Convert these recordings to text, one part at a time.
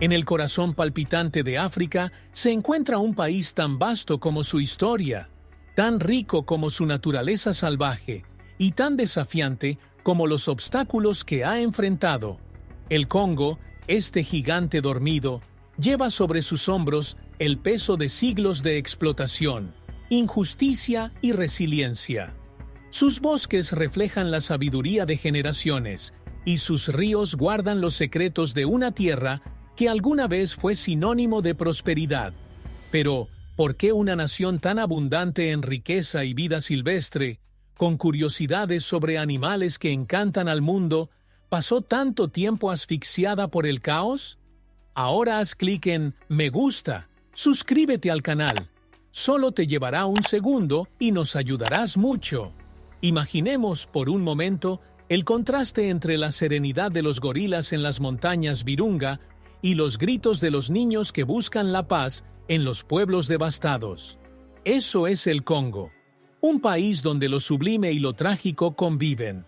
En el corazón palpitante de África se encuentra un país tan vasto como su historia, tan rico como su naturaleza salvaje y tan desafiante como los obstáculos que ha enfrentado. El Congo, este gigante dormido, lleva sobre sus hombros el peso de siglos de explotación, injusticia y resiliencia. Sus bosques reflejan la sabiduría de generaciones y sus ríos guardan los secretos de una tierra que alguna vez fue sinónimo de prosperidad. Pero, ¿por qué una nación tan abundante en riqueza y vida silvestre, con curiosidades sobre animales que encantan al mundo, pasó tanto tiempo asfixiada por el caos? Ahora haz clic en Me gusta, suscríbete al canal. Solo te llevará un segundo y nos ayudarás mucho. Imaginemos por un momento el contraste entre la serenidad de los gorilas en las montañas Virunga y los gritos de los niños que buscan la paz en los pueblos devastados. Eso es el Congo, un país donde lo sublime y lo trágico conviven.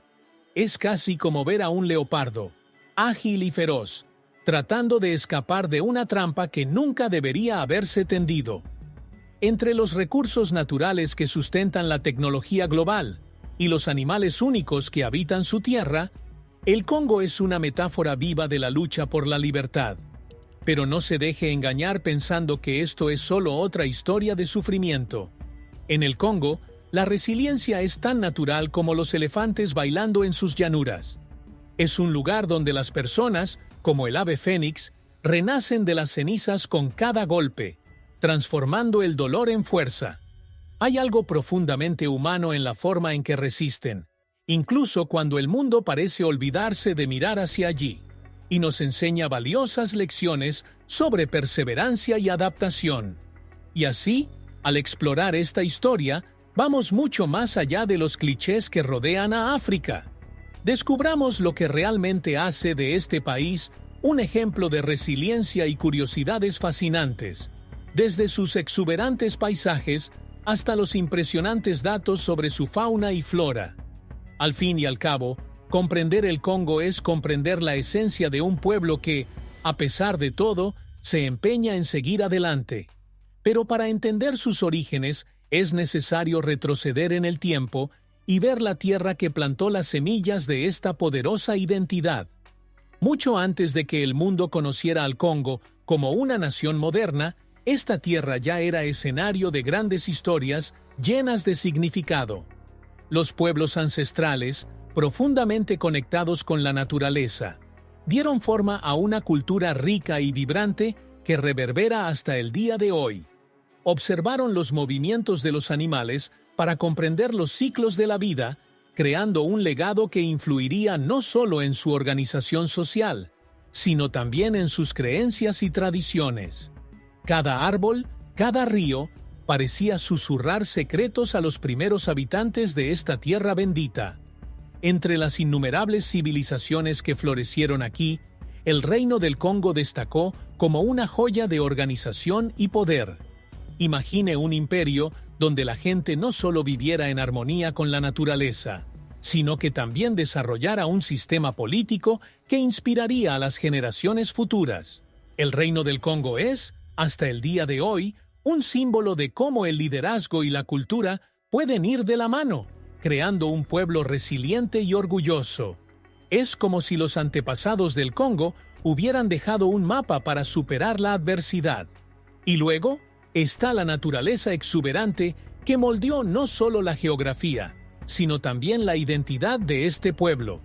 Es casi como ver a un leopardo, ágil y feroz, tratando de escapar de una trampa que nunca debería haberse tendido. Entre los recursos naturales que sustentan la tecnología global y los animales únicos que habitan su tierra, el Congo es una metáfora viva de la lucha por la libertad. Pero no se deje engañar pensando que esto es solo otra historia de sufrimiento. En el Congo, la resiliencia es tan natural como los elefantes bailando en sus llanuras. Es un lugar donde las personas, como el ave fénix, renacen de las cenizas con cada golpe, transformando el dolor en fuerza. Hay algo profundamente humano en la forma en que resisten, incluso cuando el mundo parece olvidarse de mirar hacia allí, y nos enseña valiosas lecciones sobre perseverancia y adaptación. Y así, al explorar esta historia, vamos mucho más allá de los clichés que rodean a África. Descubramos lo que realmente hace de este país un ejemplo de resiliencia y curiosidades fascinantes, desde sus exuberantes paisajes hasta los impresionantes datos sobre su fauna y flora. Al fin y al cabo, comprender el Congo es comprender la esencia de un pueblo que, a pesar de todo, se empeña en seguir adelante. Pero para entender sus orígenes, es necesario retroceder en el tiempo y ver la tierra que plantó las semillas de esta poderosa identidad. Mucho antes de que el mundo conociera al Congo como una nación moderna, esta tierra ya era escenario de grandes historias llenas de significado. Los pueblos ancestrales, profundamente conectados con la naturaleza, dieron forma a una cultura rica y vibrante que reverbera hasta el día de hoy. Observaron los movimientos de los animales para comprender los ciclos de la vida, creando un legado que influiría no solo en su organización social, sino también en sus creencias y tradiciones. Cada árbol, cada río, parecía susurrar secretos a los primeros habitantes de esta tierra bendita. Entre las innumerables civilizaciones que florecieron aquí, el reino del Congo destacó como una joya de organización y poder. Imagine un imperio donde la gente no solo viviera en armonía con la naturaleza, sino que también desarrollara un sistema político que inspiraría a las generaciones futuras. El reino del Congo es, hasta el día de hoy, un símbolo de cómo el liderazgo y la cultura pueden ir de la mano, creando un pueblo resiliente y orgulloso. Es como si los antepasados del Congo hubieran dejado un mapa para superar la adversidad. Y luego está la naturaleza exuberante que moldeó no solo la geografía, sino también la identidad de este pueblo.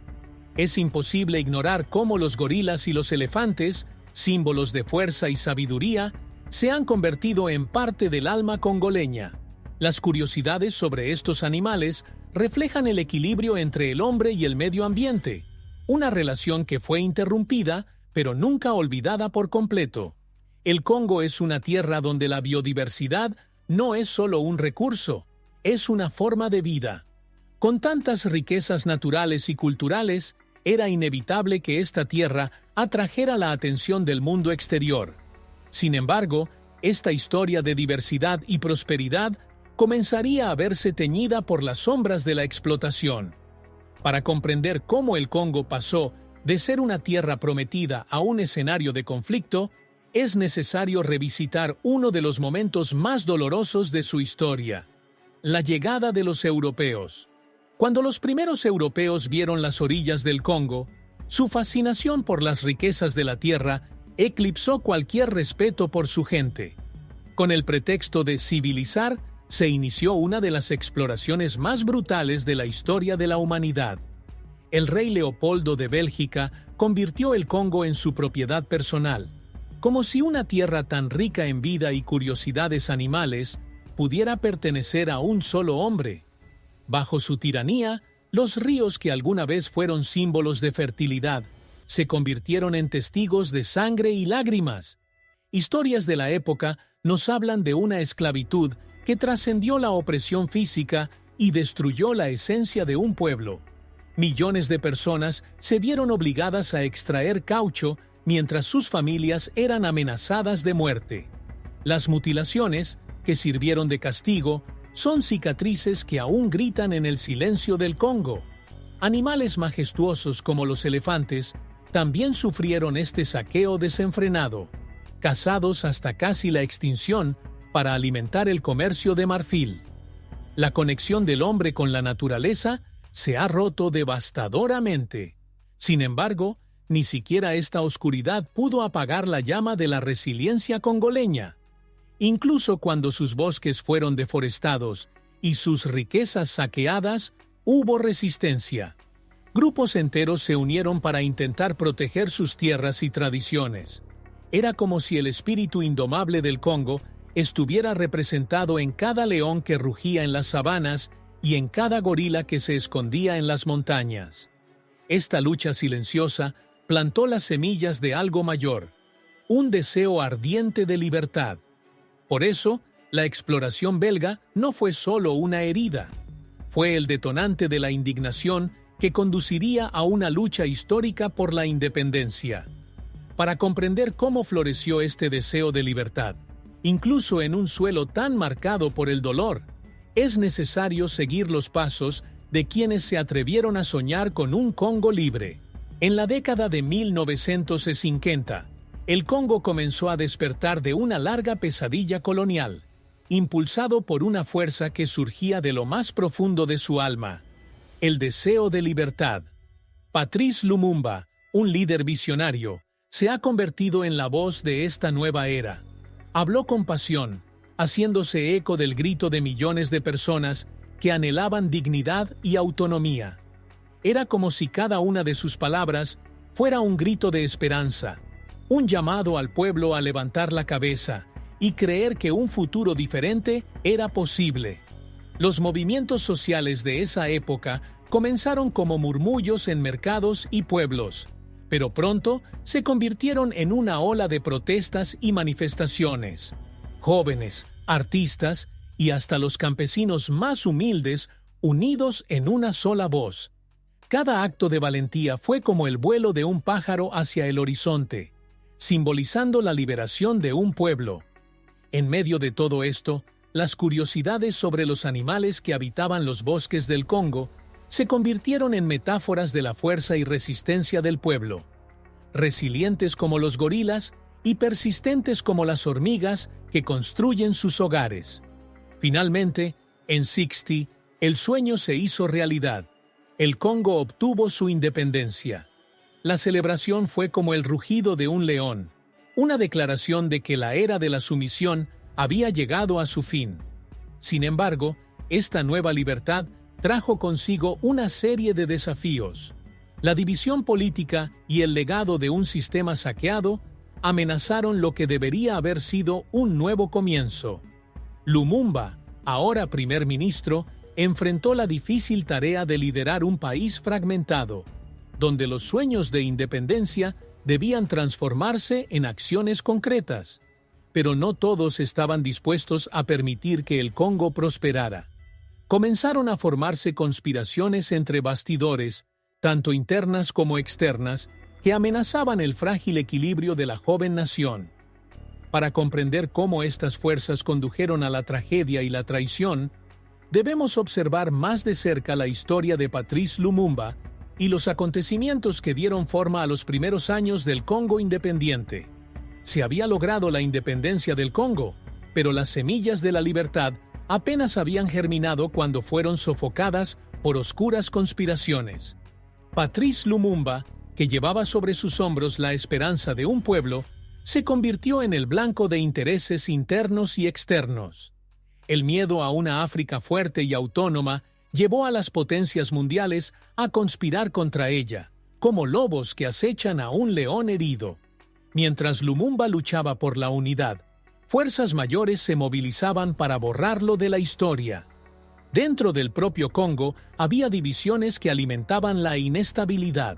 Es imposible ignorar cómo los gorilas y los elefantes, símbolos de fuerza y sabiduría, se han convertido en parte del alma congoleña. Las curiosidades sobre estos animales reflejan el equilibrio entre el hombre y el medio ambiente, una relación que fue interrumpida, pero nunca olvidada por completo. El Congo es una tierra donde la biodiversidad no es solo un recurso, es una forma de vida. Con tantas riquezas naturales y culturales, era inevitable que esta tierra atrajera la atención del mundo exterior. Sin embargo, esta historia de diversidad y prosperidad comenzaría a verse teñida por las sombras de la explotación. Para comprender cómo el Congo pasó de ser una tierra prometida a un escenario de conflicto, es necesario revisitar uno de los momentos más dolorosos de su historia: la llegada de los europeos. Cuando los primeros europeos vieron las orillas del Congo, su fascinación por las riquezas de la tierra eclipsó cualquier respeto por su gente. Con el pretexto de civilizar, se inició una de las exploraciones más brutales de la historia de la humanidad. El rey Leopoldo de Bélgica convirtió el Congo en su propiedad personal, como si una tierra tan rica en vida y curiosidades animales pudiera pertenecer a un solo hombre. Bajo su tiranía, los ríos que alguna vez fueron símbolos de fertilidad se convirtieron en testigos de sangre y lágrimas. Historias de la época nos hablan de una esclavitud que trascendió la opresión física y destruyó la esencia de un pueblo. Millones de personas se vieron obligadas a extraer caucho mientras sus familias eran amenazadas de muerte. Las mutilaciones, que sirvieron de castigo, son cicatrices que aún gritan en el silencio del Congo. Animales majestuosos como los elefantes también sufrieron este saqueo desenfrenado, cazados hasta casi la extinción para alimentar el comercio de marfil. La conexión del hombre con la naturaleza se ha roto devastadoramente. Sin embargo, ni siquiera esta oscuridad pudo apagar la llama de la resiliencia congoleña. Incluso cuando sus bosques fueron deforestados y sus riquezas saqueadas, hubo resistencia. Grupos enteros se unieron para intentar proteger sus tierras y tradiciones. Era como si el espíritu indomable del Congo estuviera representado en cada león que rugía en las sabanas y en cada gorila que se escondía en las montañas. Esta lucha silenciosa plantó las semillas de algo mayor, un deseo ardiente de libertad. Por eso, la exploración belga no fue solo una herida, fue el detonante de la indignación que conduciría a una lucha histórica por la independencia. Para comprender cómo floreció este deseo de libertad, incluso en un suelo tan marcado por el dolor, es necesario seguir los pasos de quienes se atrevieron a soñar con un Congo libre. En la década de 1950, el Congo comenzó a despertar de una larga pesadilla colonial, impulsado por una fuerza que surgía de lo más profundo de su alma: el deseo de libertad. Patrice Lumumba, un líder visionario, se ha convertido en la voz de esta nueva era. Habló con pasión, haciéndose eco del grito de millones de personas que anhelaban dignidad y autonomía. Era como si cada una de sus palabras fuera un grito de esperanza, un llamado al pueblo a levantar la cabeza y creer que un futuro diferente era posible. Los movimientos sociales de esa época comenzaron como murmullos en mercados y pueblos, pero pronto se convirtieron en una ola de protestas y manifestaciones. Jóvenes, artistas y hasta los campesinos más humildes unidos en una sola voz. Cada acto de valentía fue como el vuelo de un pájaro hacia el horizonte, simbolizando la liberación de un pueblo. En medio de todo esto, las curiosidades sobre los animales que habitaban los bosques del Congo se convirtieron en metáforas de la fuerza y resistencia del pueblo. Resilientes como los gorilas y persistentes como las hormigas que construyen sus hogares. Finalmente, en 60, el sueño se hizo realidad. El Congo obtuvo su independencia. La celebración fue como el rugido de un león, una declaración de que la era de la sumisión había llegado a su fin. Sin embargo, esta nueva libertad trajo consigo una serie de desafíos. La división política y el legado de un sistema saqueado amenazaron lo que debería haber sido un nuevo comienzo. Lumumba, ahora primer ministro, enfrentó la difícil tarea de liderar un país fragmentado, donde los sueños de independencia debían transformarse en acciones concretas. Pero no todos estaban dispuestos a permitir que el Congo prosperara. Comenzaron a formarse conspiraciones entre bastidores, tanto internas como externas, que amenazaban el frágil equilibrio de la joven nación. Para comprender cómo estas fuerzas condujeron a la tragedia y la traición, debemos observar más de cerca la historia de Patrice Lumumba y los acontecimientos que dieron forma a los primeros años del Congo independiente. Se había logrado la independencia del Congo, pero las semillas de la libertad apenas habían germinado cuando fueron sofocadas por oscuras conspiraciones. Patrice Lumumba, que llevaba sobre sus hombros la esperanza de un pueblo, se convirtió en el blanco de intereses internos y externos. El miedo a una África fuerte y autónoma llevó a las potencias mundiales a conspirar contra ella, como lobos que acechan a un león herido. Mientras Lumumba luchaba por la unidad, fuerzas mayores se movilizaban para borrarlo de la historia. Dentro del propio Congo había divisiones que alimentaban la inestabilidad.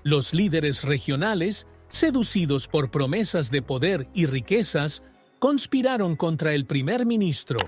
Los líderes regionales, seducidos por promesas de poder y riquezas, conspiraron contra el primer ministro.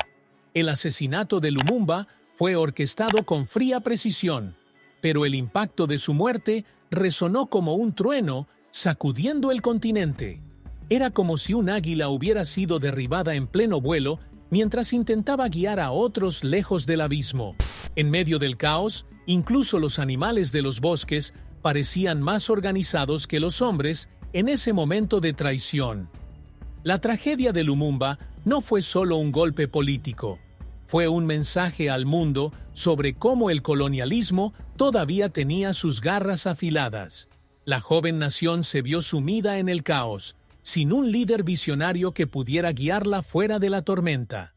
El asesinato de Lumumba fue orquestado con fría precisión, pero el impacto de su muerte resonó como un trueno, sacudiendo el continente. Era como si un águila hubiera sido derribada en pleno vuelo mientras intentaba guiar a otros lejos del abismo. En medio del caos, incluso los animales de los bosques parecían más organizados que los hombres en ese momento de traición. La tragedia de Lumumba no fue solo un golpe político, fue un mensaje al mundo sobre cómo el colonialismo todavía tenía sus garras afiladas. La joven nación se vio sumida en el caos, sin un líder visionario que pudiera guiarla fuera de la tormenta.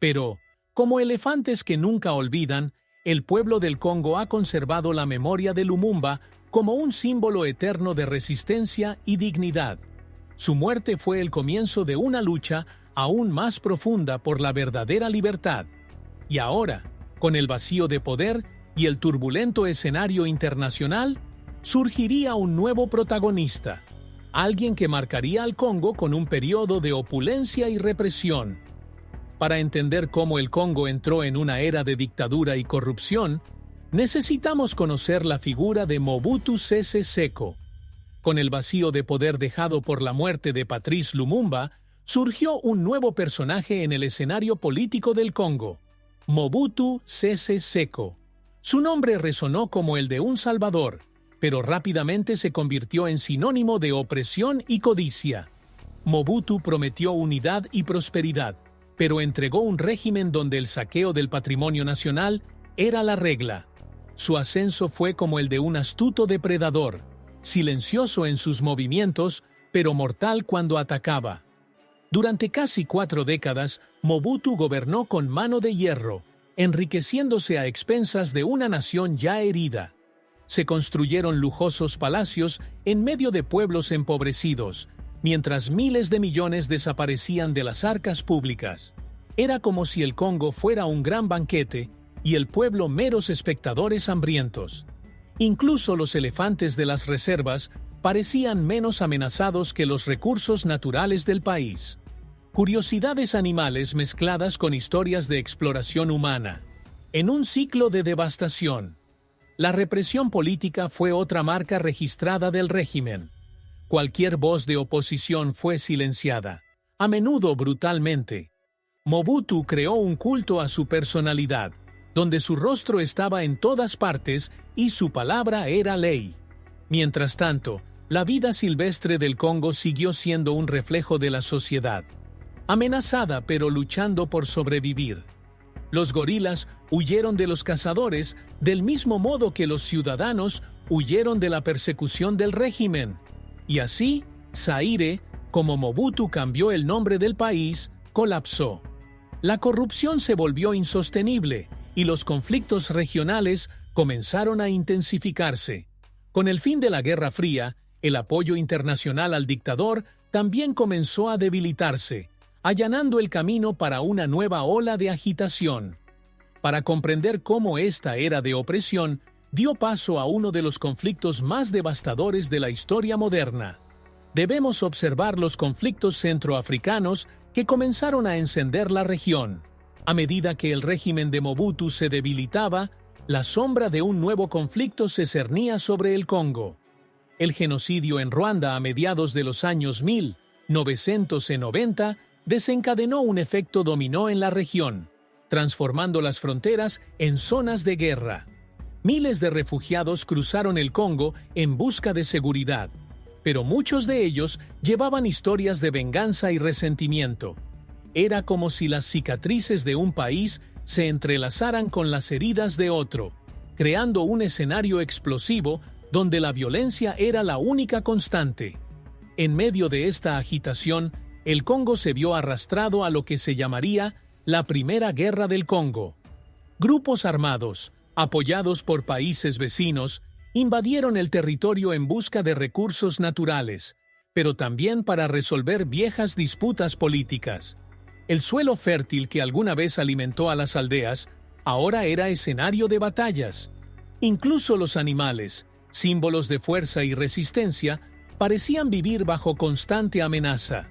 Pero, como elefantes que nunca olvidan, el pueblo del Congo ha conservado la memoria de Lumumba como un símbolo eterno de resistencia y dignidad. Su muerte fue el comienzo de una lucha aún más profunda por la verdadera libertad. Y ahora, con el vacío de poder y el turbulento escenario internacional, surgiría un nuevo protagonista, alguien que marcaría al Congo con un periodo de opulencia y represión. Para entender cómo el Congo entró en una era de dictadura y corrupción, necesitamos conocer la figura de Mobutu Sese Seko. Con el vacío de poder dejado por la muerte de Patrice Lumumba, surgió un nuevo personaje en el escenario político del Congo, Mobutu Sese Seko. Su nombre resonó como el de un salvador, pero rápidamente se convirtió en sinónimo de opresión y codicia. Mobutu prometió unidad y prosperidad, pero entregó un régimen donde el saqueo del patrimonio nacional era la regla. Su ascenso fue como el de un astuto depredador, silencioso en sus movimientos, pero mortal cuando atacaba. Durante casi 4 décadas, Mobutu gobernó con mano de hierro, enriqueciéndose a expensas de una nación ya herida. Se construyeron lujosos palacios en medio de pueblos empobrecidos, mientras miles de millones desaparecían de las arcas públicas. Era como si el Congo fuera un gran banquete y el pueblo meros espectadores hambrientos. Incluso los elefantes de las reservas parecían menos amenazados que los recursos naturales del país. Curiosidades animales mezcladas con historias de exploración humana. En un ciclo de devastación. La represión política fue otra marca registrada del régimen. Cualquier voz de oposición fue silenciada, a menudo brutalmente. Mobutu creó un culto a su personalidad, donde su rostro estaba en todas partes y su palabra era ley. Mientras tanto, la vida silvestre del Congo siguió siendo un reflejo de la sociedad, amenazada pero luchando por sobrevivir. Los gorilas huyeron de los cazadores del mismo modo que los ciudadanos huyeron de la persecución del régimen. Y así, Zaire, como Mobutu cambió el nombre del país, colapsó. La corrupción se volvió insostenible y los conflictos regionales comenzaron a intensificarse. Con el fin de la Guerra Fría, el apoyo internacional al dictador también comenzó a debilitarse, allanando el camino para una nueva ola de agitación. Para comprender cómo esta era de opresión dio paso a uno de los conflictos más devastadores de la historia moderna. Debemos observar los conflictos centroafricanos que comenzaron a encender la región. A medida que el régimen de Mobutu se debilitaba, la sombra de un nuevo conflicto se cernía sobre el Congo. El genocidio en Ruanda a mediados de los años 1990 desencadenó un efecto dominó en la región, transformando las fronteras en zonas de guerra. Miles de refugiados cruzaron el Congo en busca de seguridad, pero muchos de ellos llevaban historias de venganza y resentimiento. Era como si las cicatrices de un país se entrelazaran con las heridas de otro, creando un escenario explosivo donde la violencia era la única constante. En medio de esta agitación, el Congo se vio arrastrado a lo que se llamaría la Primera Guerra del Congo. Grupos armados, apoyados por países vecinos, invadieron el territorio en busca de recursos naturales, pero también para resolver viejas disputas políticas. El suelo fértil que alguna vez alimentó a las aldeas, ahora era escenario de batallas. Incluso los animales, símbolos de fuerza y resistencia, parecían vivir bajo constante amenaza.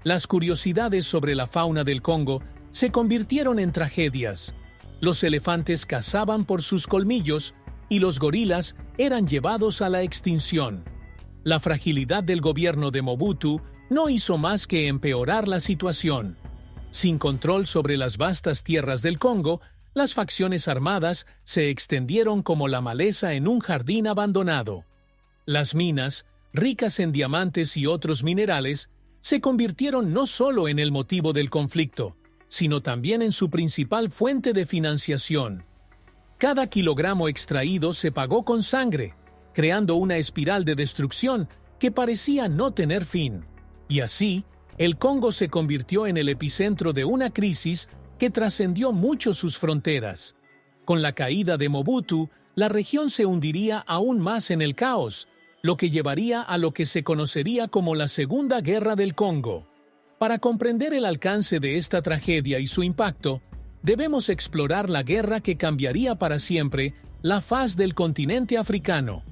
Las curiosidades sobre la fauna del Congo se convirtieron en tragedias. Los elefantes cazaban por sus colmillos y los gorilas eran llevados a la extinción. La fragilidad del gobierno de Mobutu no hizo más que empeorar la situación. Sin control sobre las vastas tierras del Congo, las facciones armadas se extendieron como la maleza en un jardín abandonado. Las minas, ricas en diamantes y otros minerales, se convirtieron no solo en el motivo del conflicto, sino también en su principal fuente de financiación. Cada kilogramo extraído se pagó con sangre, creando una espiral de destrucción que parecía no tener fin. Y así, el Congo se convirtió en el epicentro de una crisis que trascendió mucho sus fronteras. Con la caída de Mobutu, la región se hundiría aún más en el caos, lo que llevaría a lo que se conocería como la Segunda Guerra del Congo. Para comprender el alcance de esta tragedia y su impacto, debemos explorar la guerra que cambiaría para siempre la faz del continente africano.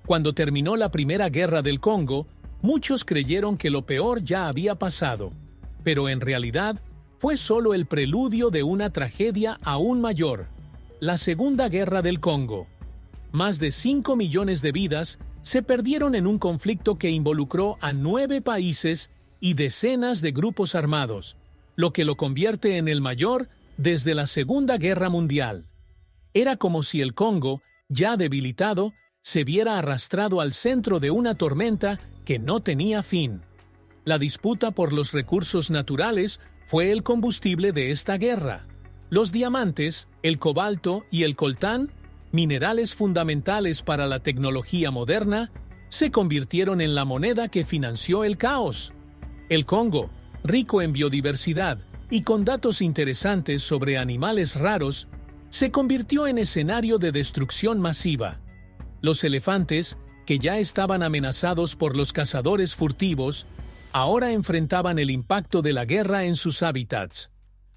Cuando terminó la Primera Guerra del Congo, muchos creyeron que lo peor ya había pasado, pero en realidad fue solo el preludio de una tragedia aún mayor, la Segunda Guerra del Congo. Más de 5 millones de vidas se perdieron en un conflicto que involucró a 9 países y decenas de grupos armados, lo que lo convierte en el mayor desde la Segunda Guerra Mundial. Era como si el Congo, ya debilitado, se viera arrastrado al centro de una tormenta que no tenía fin. La disputa por los recursos naturales fue el combustible de esta guerra. Los diamantes, el cobalto y el coltán, minerales fundamentales para la tecnología moderna, se convirtieron en la moneda que financió el caos. El Congo, rico en biodiversidad y con datos interesantes sobre animales raros, se convirtió en escenario de destrucción masiva. Los elefantes, que ya estaban amenazados por los cazadores furtivos, ahora enfrentaban el impacto de la guerra en sus hábitats.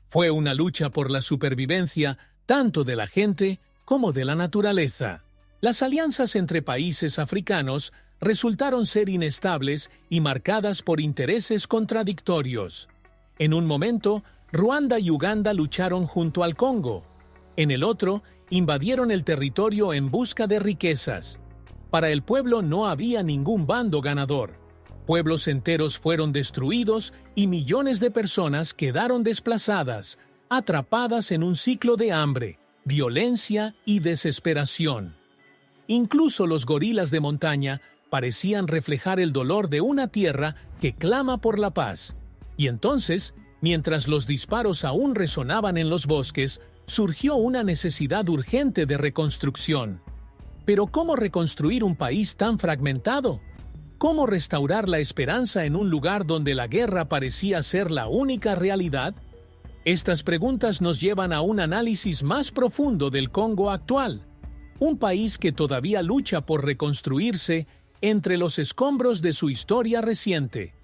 Fue una lucha por la supervivencia tanto de la gente como de la naturaleza. Las alianzas entre países africanos resultaron ser inestables y marcadas por intereses contradictorios. En un momento, Ruanda y Uganda lucharon junto al Congo. En el otro, invadieron el territorio en busca de riquezas. Para el pueblo no había ningún bando ganador. Pueblos enteros fueron destruidos y millones de personas quedaron desplazadas, atrapadas en un ciclo de hambre, violencia y desesperación. Incluso los gorilas de montaña parecían reflejar el dolor de una tierra que clama por la paz. Y entonces, mientras los disparos aún resonaban en los bosques, surgió una necesidad urgente de reconstrucción. Pero ¿cómo reconstruir un país tan fragmentado? ¿Cómo restaurar la esperanza en un lugar donde la guerra parecía ser la única realidad? Estas preguntas nos llevan a un análisis más profundo del Congo actual, un país que todavía lucha por reconstruirse entre los escombros de su historia reciente.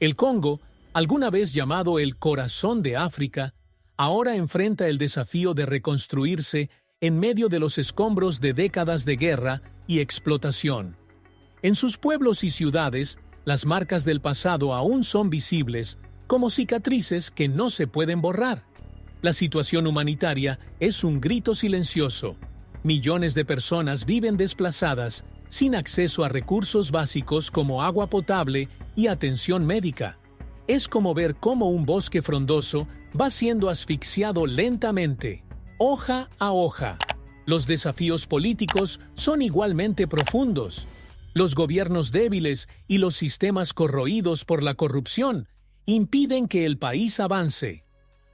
El Congo, alguna vez llamado el corazón de África, ahora enfrenta el desafío de reconstruirse en medio de los escombros de décadas de guerra y explotación. En sus pueblos y ciudades, las marcas del pasado aún son visibles, como cicatrices que no se pueden borrar. La situación humanitaria es un grito silencioso. Millones de personas viven desplazadas, sin acceso a recursos básicos como agua potable y atención médica. Es como ver cómo un bosque frondoso va siendo asfixiado lentamente, hoja a hoja. Los desafíos políticos son igualmente profundos. Los gobiernos débiles y los sistemas corroídos por la corrupción impiden que el país avance.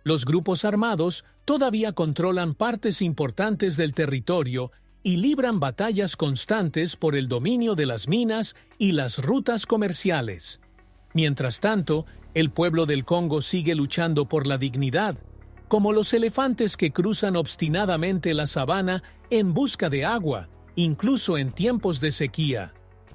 Los grupos armados todavía controlan partes importantes del territorio y libran batallas constantes por el dominio de las minas y las rutas comerciales. Mientras tanto, el pueblo del Congo sigue luchando por la dignidad, como los elefantes que cruzan obstinadamente la sabana en busca de agua, incluso en tiempos de sequía.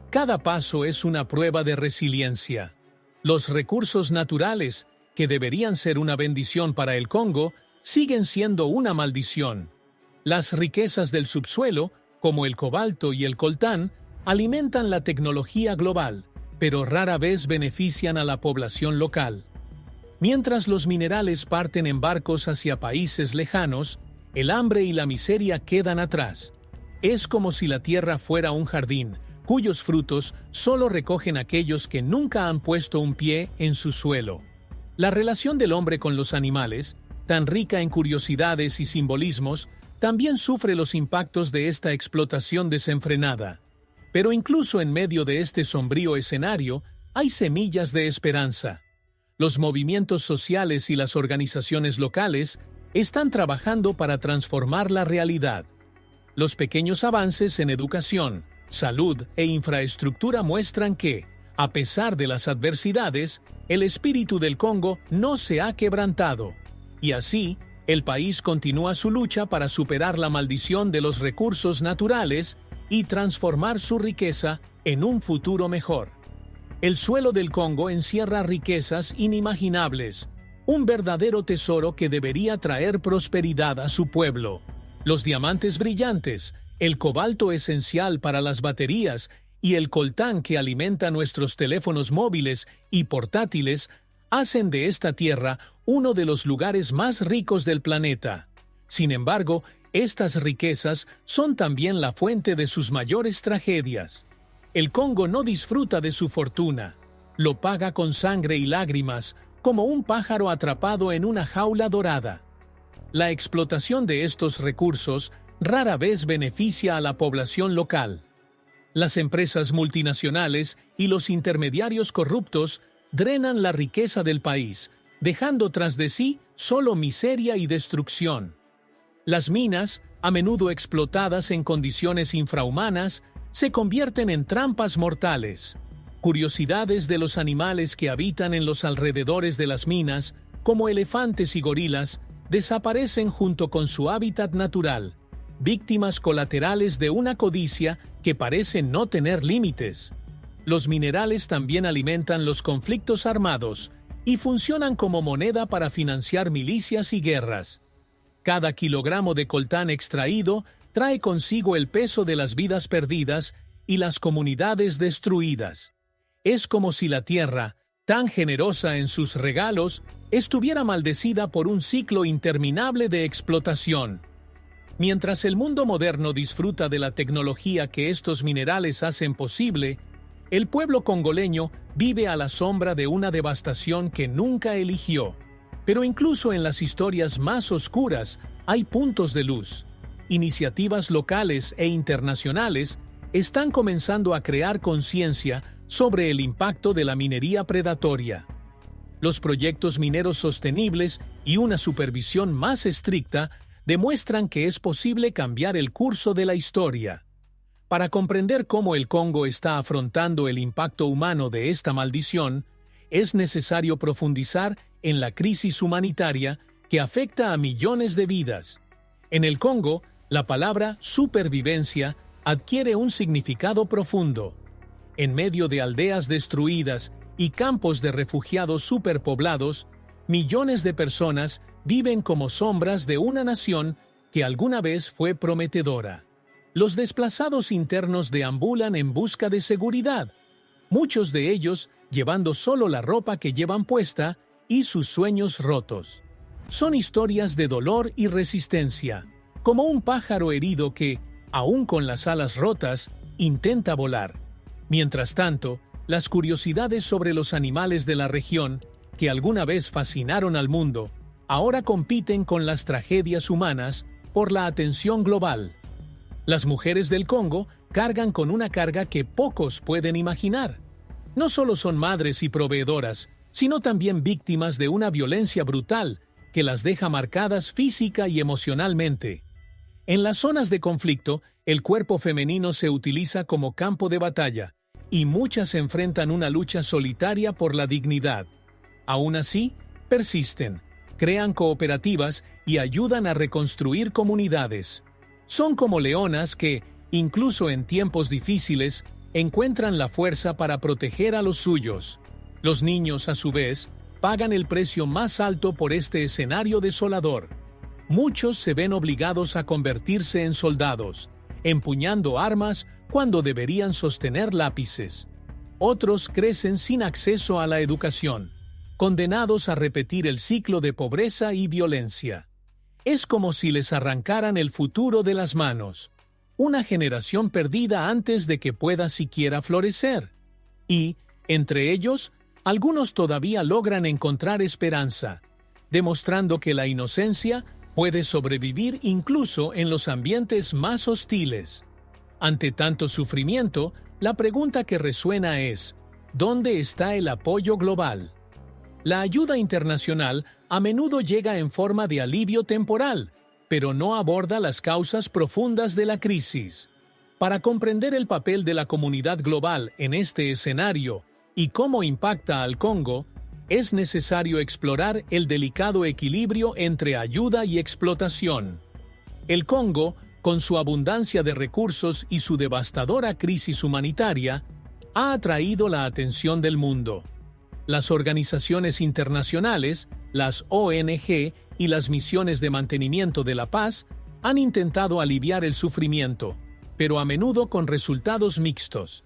Cada paso es una prueba de resiliencia. Los recursos naturales, que deberían ser una bendición para el Congo, siguen siendo una maldición. Las riquezas del subsuelo, como el cobalto y el coltán, alimentan la tecnología global, pero rara vez benefician a la población local. Mientras los minerales parten en barcos hacia países lejanos, el hambre y la miseria quedan atrás. Es como si la tierra fuera un jardín, cuyos frutos solo recogen aquellos que nunca han puesto un pie en su suelo. La relación del hombre con los animales, tan rica en curiosidades y simbolismos, también sufre los impactos de esta explotación desenfrenada. Pero incluso en medio de este sombrío escenario, hay semillas de esperanza. Los movimientos sociales y las organizaciones locales están trabajando para transformar la realidad. Los pequeños avances en educación, salud e infraestructura muestran que, a pesar de las adversidades, el espíritu del Congo no se ha quebrantado. Y así, el país continúa su lucha para superar la maldición de los recursos naturales y transformar su riqueza en un futuro mejor. El suelo del Congo encierra riquezas inimaginables, un verdadero tesoro que debería traer prosperidad a su pueblo. Los diamantes brillantes, el cobalto esencial para las baterías y el coltán que alimenta nuestros teléfonos móviles y portátiles hacen de esta tierra uno de los lugares más ricos del planeta. Sin embargo, estas riquezas son también la fuente de sus mayores tragedias. El Congo no disfruta de su fortuna, lo paga con sangre y lágrimas, como un pájaro atrapado en una jaula dorada. La explotación de estos recursos rara vez beneficia a la población local. Las empresas multinacionales y los intermediarios corruptos drenan la riqueza del país, dejando tras de sí solo miseria y destrucción. Las minas, a menudo explotadas en condiciones infrahumanas, se convierten en trampas mortales. Curiosidades de los animales que habitan en los alrededores de las minas, como elefantes y gorilas, desaparecen junto con su hábitat natural, víctimas colaterales de una codicia que parece no tener límites. Los minerales también alimentan los conflictos armados y funcionan como moneda para financiar milicias y guerras. Cada kilogramo de coltán extraído trae consigo el peso de las vidas perdidas y las comunidades destruidas. Es como si la tierra, tan generosa en sus regalos, estuviera maldecida por un ciclo interminable de explotación. Mientras el mundo moderno disfruta de la tecnología que estos minerales hacen posible, el pueblo congoleño vive a la sombra de una devastación que nunca eligió. Pero incluso en las historias más oscuras hay puntos de luz. Iniciativas locales e internacionales están comenzando a crear conciencia sobre el impacto de la minería predatoria. Los proyectos mineros sostenibles y una supervisión más estricta demuestran que es posible cambiar el curso de la historia. Para comprender cómo el Congo está afrontando el impacto humano de esta maldición, es necesario profundizar en la crisis humanitaria que afecta a millones de vidas. En el Congo, la palabra supervivencia adquiere un significado profundo. En medio de aldeas destruidas y campos de refugiados superpoblados, millones de personas viven como sombras de una nación que alguna vez fue prometedora. Los desplazados internos deambulan en busca de seguridad, muchos de ellos llevando solo la ropa que llevan puesta y sus sueños rotos. Son historias de dolor y resistencia, como un pájaro herido que, aún con las alas rotas, intenta volar. Mientras tanto, las curiosidades sobre los animales de la región, que alguna vez fascinaron al mundo, ahora compiten con las tragedias humanas por la atención global. Las mujeres del Congo cargan con una carga que pocos pueden imaginar. No solo son madres y proveedoras, sino también víctimas de una violencia brutal que las deja marcadas física y emocionalmente. En las zonas de conflicto, el cuerpo femenino se utiliza como campo de batalla, y muchas enfrentan una lucha solitaria por la dignidad. Aún así, persisten, crean cooperativas y ayudan a reconstruir comunidades. Son como leonas que, incluso en tiempos difíciles, encuentran la fuerza para proteger a los suyos. Los niños, a su vez, pagan el precio más alto por este escenario desolador. Muchos se ven obligados a convertirse en soldados, empuñando armas cuando deberían sostener lápices. Otros crecen sin acceso a la educación, condenados a repetir el ciclo de pobreza y violencia. Es como si les arrancaran el futuro de las manos. Una generación perdida antes de que pueda siquiera florecer. Y, entre ellos, algunos todavía logran encontrar esperanza, demostrando que la inocencia puede sobrevivir incluso en los ambientes más hostiles. Ante tanto sufrimiento, la pregunta que resuena es: ¿dónde está el apoyo global? La ayuda internacional a menudo llega en forma de alivio temporal, pero no aborda las causas profundas de la crisis. Para comprender el papel de la comunidad global en este escenario y cómo impacta al Congo, es necesario explorar el delicado equilibrio entre ayuda y explotación. El Congo, con su abundancia de recursos y su devastadora crisis humanitaria, ha atraído la atención del mundo. Las organizaciones internacionales, las ONG y las misiones de mantenimiento de la paz han intentado aliviar el sufrimiento, pero a menudo con resultados mixtos.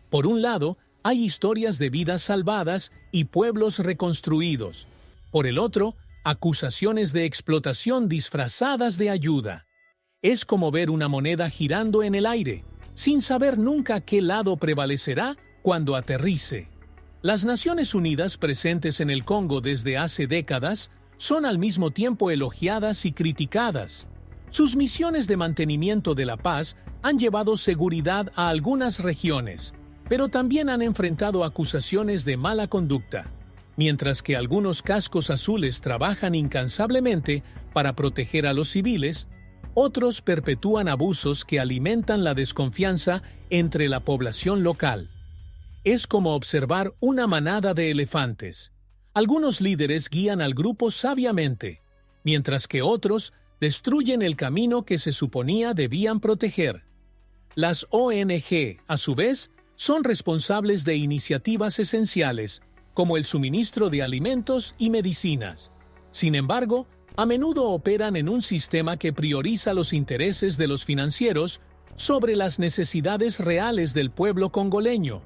Por un lado, hay historias de vidas salvadas y pueblos reconstruidos. Por el otro, acusaciones de explotación disfrazadas de ayuda. Es como ver una moneda girando en el aire, sin saber nunca qué lado prevalecerá cuando aterrice. Las Naciones Unidas presentes en el Congo desde hace décadas son al mismo tiempo elogiadas y criticadas. Sus misiones de mantenimiento de la paz han llevado seguridad a algunas regiones, pero también han enfrentado acusaciones de mala conducta. Mientras que algunos cascos azules trabajan incansablemente para proteger a los civiles, otros perpetúan abusos que alimentan la desconfianza entre la población local. Es como observar una manada de elefantes. Algunos líderes guían al grupo sabiamente, mientras que otros destruyen el camino que se suponía debían proteger. Las ONG, a su vez, son responsables de iniciativas esenciales, como el suministro de alimentos y medicinas. Sin embargo, a menudo operan en un sistema que prioriza los intereses de los financieros sobre las necesidades reales del pueblo congoleño.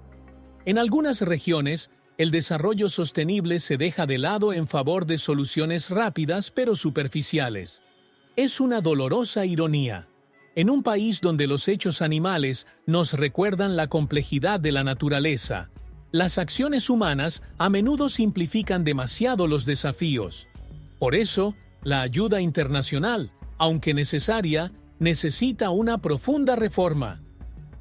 En algunas regiones, el desarrollo sostenible se deja de lado en favor de soluciones rápidas pero superficiales. Es una dolorosa ironía. En un país donde los hechos animales nos recuerdan la complejidad de la naturaleza, las acciones humanas a menudo simplifican demasiado los desafíos. Por eso, la ayuda internacional, aunque necesaria, necesita una profunda reforma.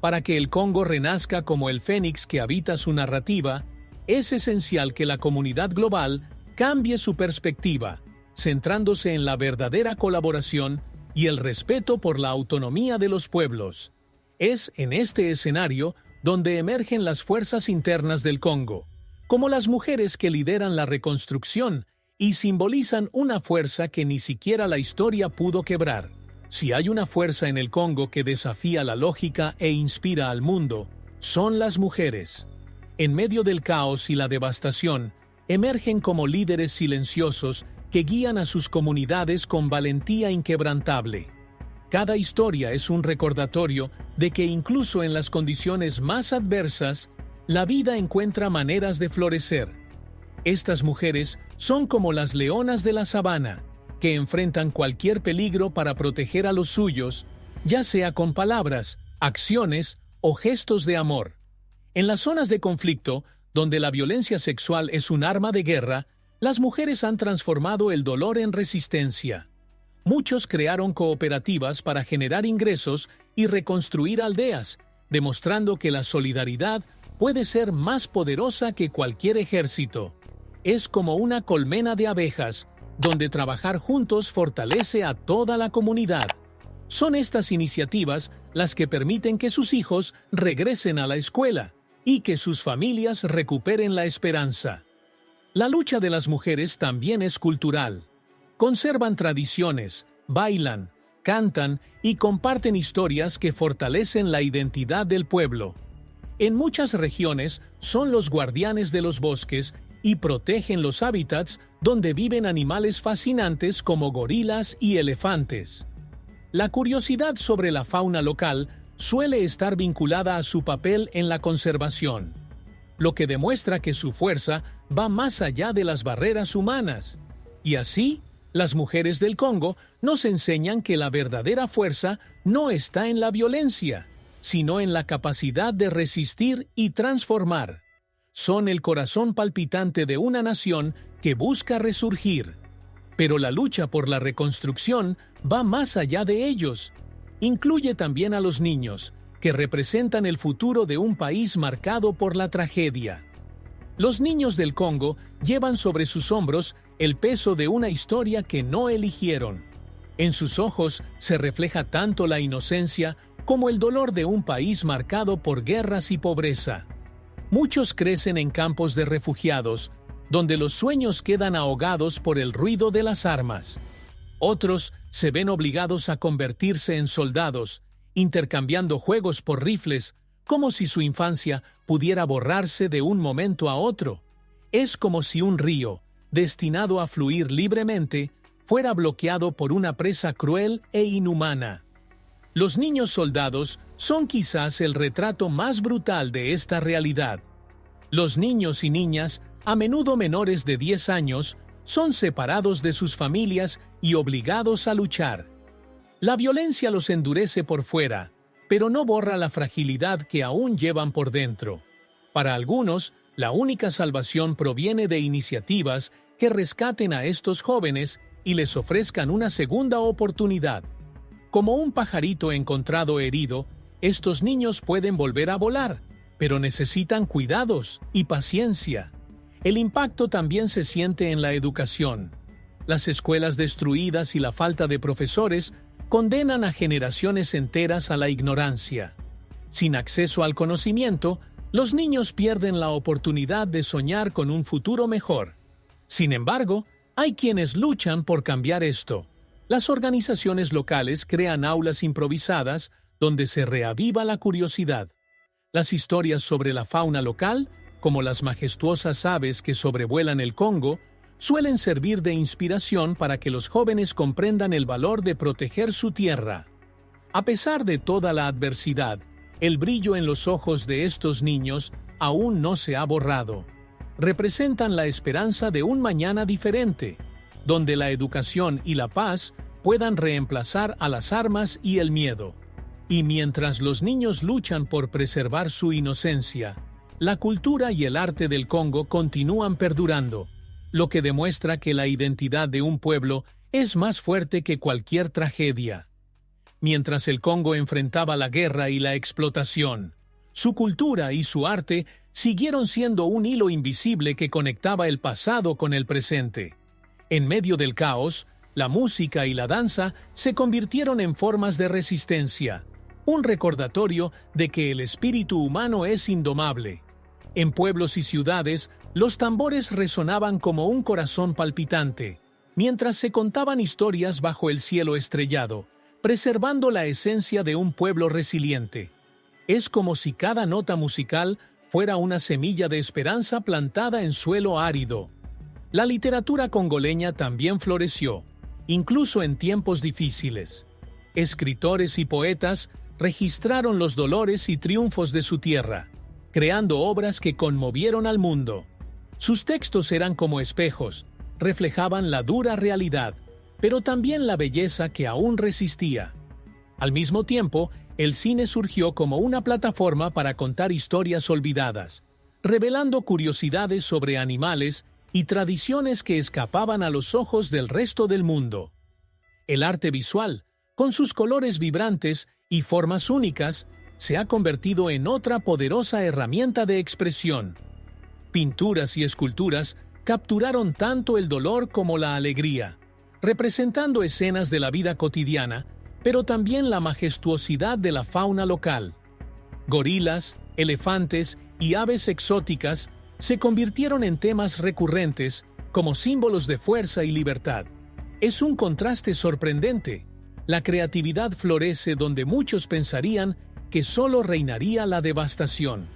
Para que el Congo renazca como el fénix que habita su narrativa, es esencial que la comunidad global cambie su perspectiva, centrándose en la verdadera colaboración y el respeto por la autonomía de los pueblos. Es en este escenario donde emergen las fuerzas internas del Congo, como las mujeres que lideran la reconstrucción y simbolizan una fuerza que ni siquiera la historia pudo quebrar. Si hay una fuerza en el Congo que desafía la lógica e inspira al mundo, son las mujeres. En medio del caos y la devastación, emergen como líderes silenciosos que guían a sus comunidades con valentía inquebrantable. Cada historia es un recordatorio de que incluso en las condiciones más adversas, la vida encuentra maneras de florecer. Estas mujeres son como las leonas de la sabana, que enfrentan cualquier peligro para proteger a los suyos, ya sea con palabras, acciones o gestos de amor. En las zonas de conflicto, donde la violencia sexual es un arma de guerra, las mujeres han transformado el dolor en resistencia. Muchos crearon cooperativas para generar ingresos y reconstruir aldeas, demostrando que la solidaridad puede ser más poderosa que cualquier ejército. Es como una colmena de abejas, donde trabajar juntos fortalece a toda la comunidad. Son estas iniciativas las que permiten que sus hijos regresen a la escuela y que sus familias recuperen la esperanza. La lucha de las mujeres también es cultural. Conservan tradiciones, bailan, cantan y comparten historias que fortalecen la identidad del pueblo. En muchas regiones son los guardianes de los bosques y protegen los hábitats donde viven animales fascinantes como gorilas y elefantes. La curiosidad sobre la fauna local suele estar vinculada a su papel en la conservación, lo que demuestra que su fuerza va más allá de las barreras humanas. Y así, las mujeres del Congo nos enseñan que la verdadera fuerza no está en la violencia, sino en la capacidad de resistir y transformar. Son el corazón palpitante de una nación que busca resurgir. Pero la lucha por la reconstrucción va más allá de ellos. Incluye también a los niños, que representan el futuro de un país marcado por la tragedia. Los niños del Congo llevan sobre sus hombros el peso de una historia que no eligieron. En sus ojos se refleja tanto la inocencia como el dolor de un país marcado por guerras y pobreza. Muchos crecen en campos de refugiados, donde los sueños quedan ahogados por el ruido de las armas. Otros se ven obligados a convertirse en soldados, intercambiando juegos por rifles, como si su infancia pudiera borrarse de un momento a otro. Es como si un río, destinado a fluir libremente, fuera bloqueado por una presa cruel e inhumana. Los niños soldados son quizás el retrato más brutal de esta realidad. Los niños y niñas, a menudo menores de 10 años, son separados de sus familias y obligados a luchar. La violencia los endurece por fuera, pero no borra la fragilidad que aún llevan por dentro. Para algunos, la única salvación proviene de iniciativas que rescaten a estos jóvenes y les ofrezcan una segunda oportunidad. Como un pajarito encontrado herido, estos niños pueden volver a volar, pero necesitan cuidados y paciencia. El impacto también se siente en la educación. Las escuelas destruidas y la falta de profesores condenan a generaciones enteras a la ignorancia. Sin acceso al conocimiento, los niños pierden la oportunidad de soñar con un futuro mejor. Sin embargo, hay quienes luchan por cambiar esto. Las organizaciones locales crean aulas improvisadas donde se reaviva la curiosidad. Las historias sobre la fauna local, como las majestuosas aves que sobrevuelan el Congo, suelen servir de inspiración para que los jóvenes comprendan el valor de proteger su tierra. A pesar de toda la adversidad, el brillo en los ojos de estos niños aún no se ha borrado. Representan la esperanza de un mañana diferente, donde la educación y la paz puedan reemplazar a las armas y el miedo. Y mientras los niños luchan por preservar su inocencia, la cultura y el arte del Congo continúan perdurando, lo que demuestra que la identidad de un pueblo es más fuerte que cualquier tragedia. Mientras el Congo enfrentaba la guerra y la explotación, su cultura y su arte siguieron siendo un hilo invisible que conectaba el pasado con el presente. En medio del caos, la música y la danza se convirtieron en formas de resistencia, un recordatorio de que el espíritu humano es indomable. En pueblos y ciudades, los tambores resonaban como un corazón palpitante, mientras se contaban historias bajo el cielo estrellado, preservando la esencia de un pueblo resiliente. Es como si cada nota musical fuera una semilla de esperanza plantada en suelo árido. La literatura congoleña también floreció, incluso en tiempos difíciles. Escritores y poetas registraron los dolores y triunfos de su tierra, creando obras que conmovieron al mundo. Sus textos eran como espejos, reflejaban la dura realidad, pero también la belleza que aún resistía. Al mismo tiempo, el cine surgió como una plataforma para contar historias olvidadas, revelando curiosidades sobre animales y tradiciones que escapaban a los ojos del resto del mundo. El arte visual, con sus colores vibrantes y formas únicas, se ha convertido en otra poderosa herramienta de expresión. Pinturas y esculturas capturaron tanto el dolor como la alegría, representando escenas de la vida cotidiana, pero también la majestuosidad de la fauna local. Gorilas, elefantes y aves exóticas se convirtieron en temas recurrentes como símbolos de fuerza y libertad. Es un contraste sorprendente. La creatividad florece donde muchos pensarían que solo reinaría la devastación.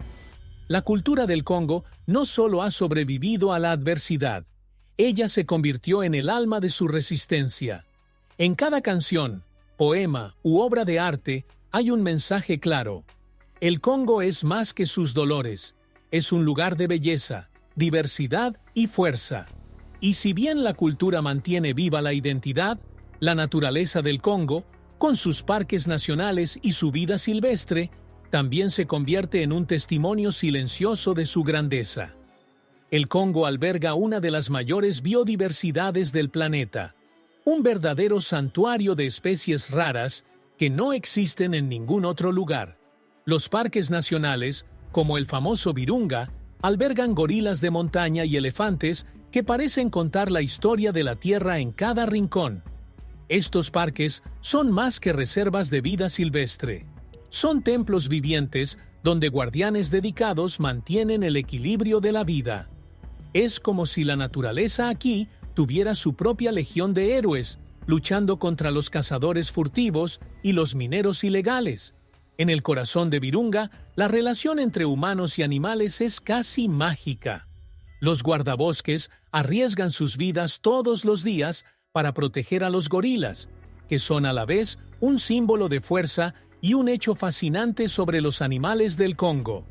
La cultura del Congo no solo ha sobrevivido a la adversidad, ella se convirtió en el alma de su resistencia. En cada canción, poema u obra de arte hay un mensaje claro. El Congo es más que sus dolores, es un lugar de belleza, diversidad y fuerza. Y si bien la cultura mantiene viva la identidad, la naturaleza del Congo, con sus parques nacionales y su vida silvestre, también se convierte en un testimonio silencioso de su grandeza. El Congo alberga una de las mayores biodiversidades del planeta, un verdadero santuario de especies raras que no existen en ningún otro lugar. Los parques nacionales, como el famoso Virunga, albergan gorilas de montaña y elefantes que parecen contar la historia de la Tierra en cada rincón. Estos parques son más que reservas de vida silvestre. Son templos vivientes donde guardianes dedicados mantienen el equilibrio de la vida. Es como si la naturaleza aquí tuviera su propia legión de héroes, luchando contra los cazadores furtivos y los mineros ilegales. En el corazón de Virunga, la relación entre humanos y animales es casi mágica. Los guardabosques arriesgan sus vidas todos los días para proteger a los gorilas, que son a la vez un símbolo de fuerza y un hecho fascinante sobre los animales del Congo.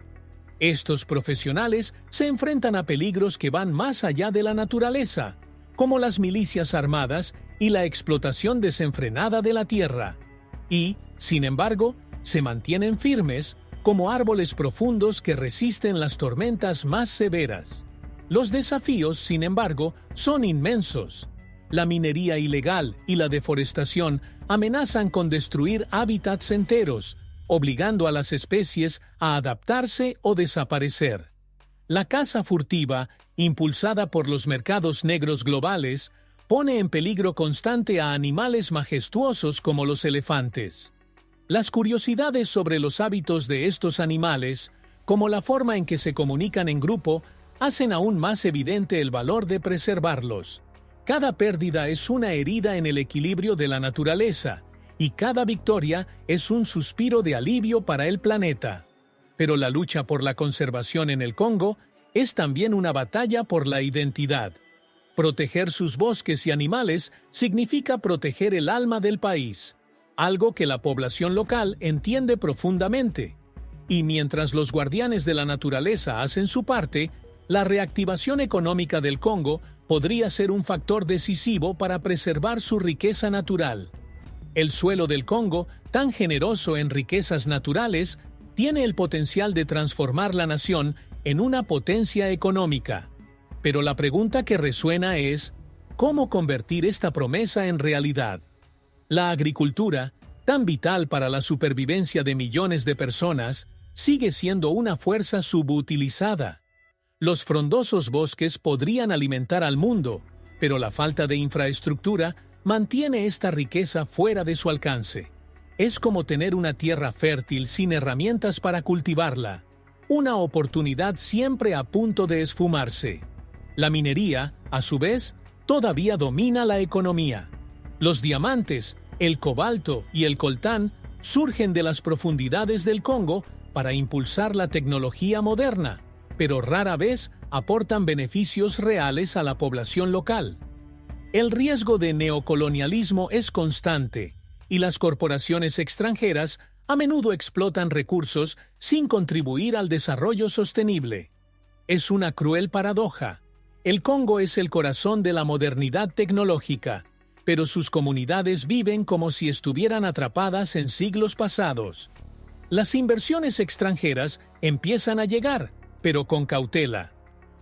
Estos profesionales se enfrentan a peligros que van más allá de la naturaleza, como las milicias armadas y la explotación desenfrenada de la tierra. Y, sin embargo, se mantienen firmes como árboles profundos que resisten las tormentas más severas. Los desafíos, sin embargo, son inmensos. La minería ilegal y la deforestación amenazan con destruir hábitats enteros, obligando a las especies a adaptarse o desaparecer. La caza furtiva, impulsada por los mercados negros globales, pone en peligro constante a animales majestuosos como los elefantes. Las curiosidades sobre los hábitos de estos animales, como la forma en que se comunican en grupo, hacen aún más evidente el valor de preservarlos. Cada pérdida es una herida en el equilibrio de la naturaleza, y cada victoria es un suspiro de alivio para el planeta. Pero la lucha por la conservación en el Congo es también una batalla por la identidad. Proteger sus bosques y animales significa proteger el alma del país, algo que la población local entiende profundamente. Y mientras los guardianes de la naturaleza hacen su parte, la reactivación económica del Congo podría ser un factor decisivo para preservar su riqueza natural. El suelo del Congo, tan generoso en riquezas naturales, tiene el potencial de transformar la nación en una potencia económica. Pero la pregunta que resuena es, ¿cómo convertir esta promesa en realidad? La agricultura, tan vital para la supervivencia de millones de personas, sigue siendo una fuerza subutilizada. Los frondosos bosques podrían alimentar al mundo, pero la falta de infraestructura mantiene esta riqueza fuera de su alcance. Es como tener una tierra fértil sin herramientas para cultivarla, una oportunidad siempre a punto de esfumarse. La minería, a su vez, todavía domina la economía. Los diamantes, el cobalto y el coltán surgen de las profundidades del Congo para impulsar la tecnología moderna, pero rara vez aportan beneficios reales a la población local. El riesgo de neocolonialismo es constante, y las corporaciones extranjeras a menudo explotan recursos sin contribuir al desarrollo sostenible. Es una cruel paradoja. El Congo es el corazón de la modernidad tecnológica, pero sus comunidades viven como si estuvieran atrapadas en siglos pasados. Las inversiones extranjeras empiezan a llegar, pero con cautela.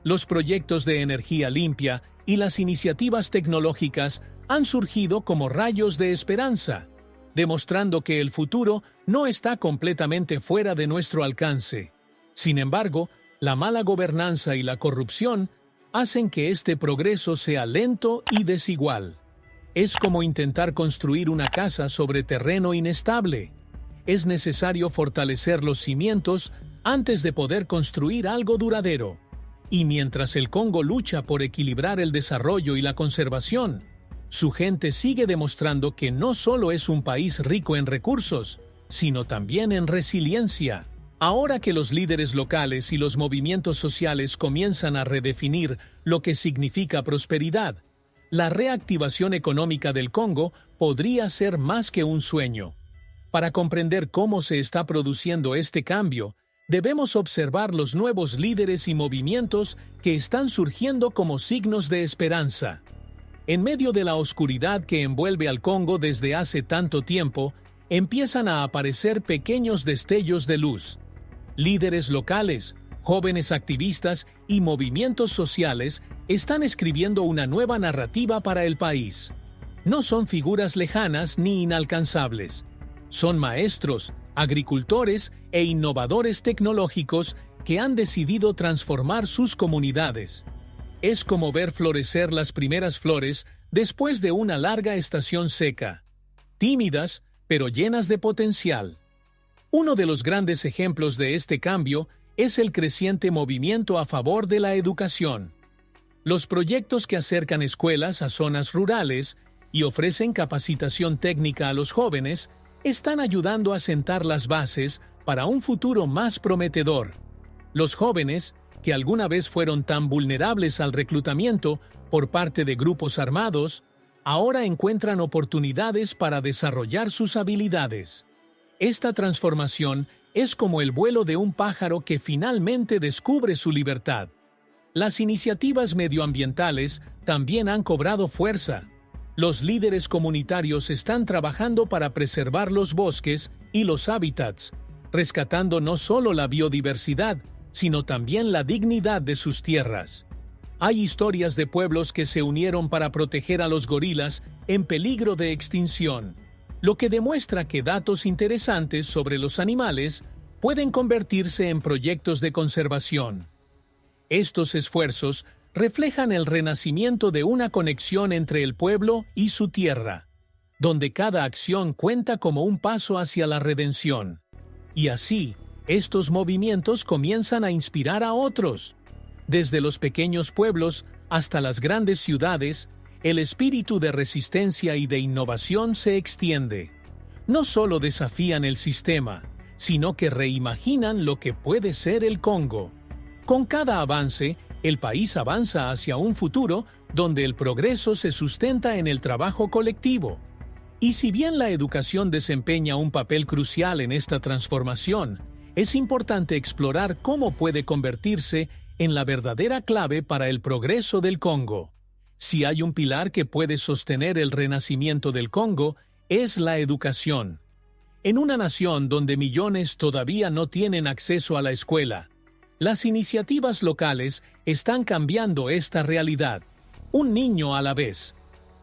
Los proyectos de energía limpia y las iniciativas tecnológicas han surgido como rayos de esperanza, demostrando que el futuro no está completamente fuera de nuestro alcance. Sin embargo, la mala gobernanza y la corrupción hacen que este progreso sea lento y desigual. Es como intentar construir una casa sobre terreno inestable. Es necesario fortalecer los cimientos antes de poder construir algo duradero. Y mientras el Congo lucha por equilibrar el desarrollo y la conservación, su gente sigue demostrando que no solo es un país rico en recursos, sino también en resiliencia. Ahora que los líderes locales y los movimientos sociales comienzan a redefinir lo que significa prosperidad, la reactivación económica del Congo podría ser más que un sueño. Para comprender cómo se está produciendo este cambio, debemos observar los nuevos líderes y movimientos que están surgiendo como signos de esperanza. En medio de la oscuridad que envuelve al Congo desde hace tanto tiempo, empiezan a aparecer pequeños destellos de luz. Líderes locales, jóvenes activistas y movimientos sociales están escribiendo una nueva narrativa para el país. No son figuras lejanas ni inalcanzables. Son maestros, agricultores e innovadores tecnológicos que han decidido transformar sus comunidades. Es como ver florecer las primeras flores después de una larga estación seca. Tímidas, pero llenas de potencial. Uno de los grandes ejemplos de este cambio es el creciente movimiento a favor de la educación. Los proyectos que acercan escuelas a zonas rurales y ofrecen capacitación técnica a los jóvenes están ayudando a sentar las bases para un futuro más prometedor. Los jóvenes, que alguna vez fueron tan vulnerables al reclutamiento por parte de grupos armados, ahora encuentran oportunidades para desarrollar sus habilidades. Esta transformación es como el vuelo de un pájaro que finalmente descubre su libertad. Las iniciativas medioambientales también han cobrado fuerza. Los líderes comunitarios están trabajando para preservar los bosques y los hábitats, rescatando no solo la biodiversidad, sino también la dignidad de sus tierras. Hay historias de pueblos que se unieron para proteger a los gorilas en peligro de extinción, lo que demuestra que datos interesantes sobre los animales pueden convertirse en proyectos de conservación. Estos esfuerzos reflejan el renacimiento de una conexión entre el pueblo y su tierra, donde cada acción cuenta como un paso hacia la redención. Y así, estos movimientos comienzan a inspirar a otros. Desde los pequeños pueblos hasta las grandes ciudades, el espíritu de resistencia y de innovación se extiende. No solo desafían el sistema, sino que reimaginan lo que puede ser el Congo. Con cada avance, el país avanza hacia un futuro donde el progreso se sustenta en el trabajo colectivo. Y si bien la educación desempeña un papel crucial en esta transformación, es importante explorar cómo puede convertirse en la verdadera clave para el progreso del Congo. Si hay un pilar que puede sostener el renacimiento del Congo, es la educación. En una nación donde millones todavía no tienen acceso a la escuela, las iniciativas locales están cambiando esta realidad, un niño a la vez.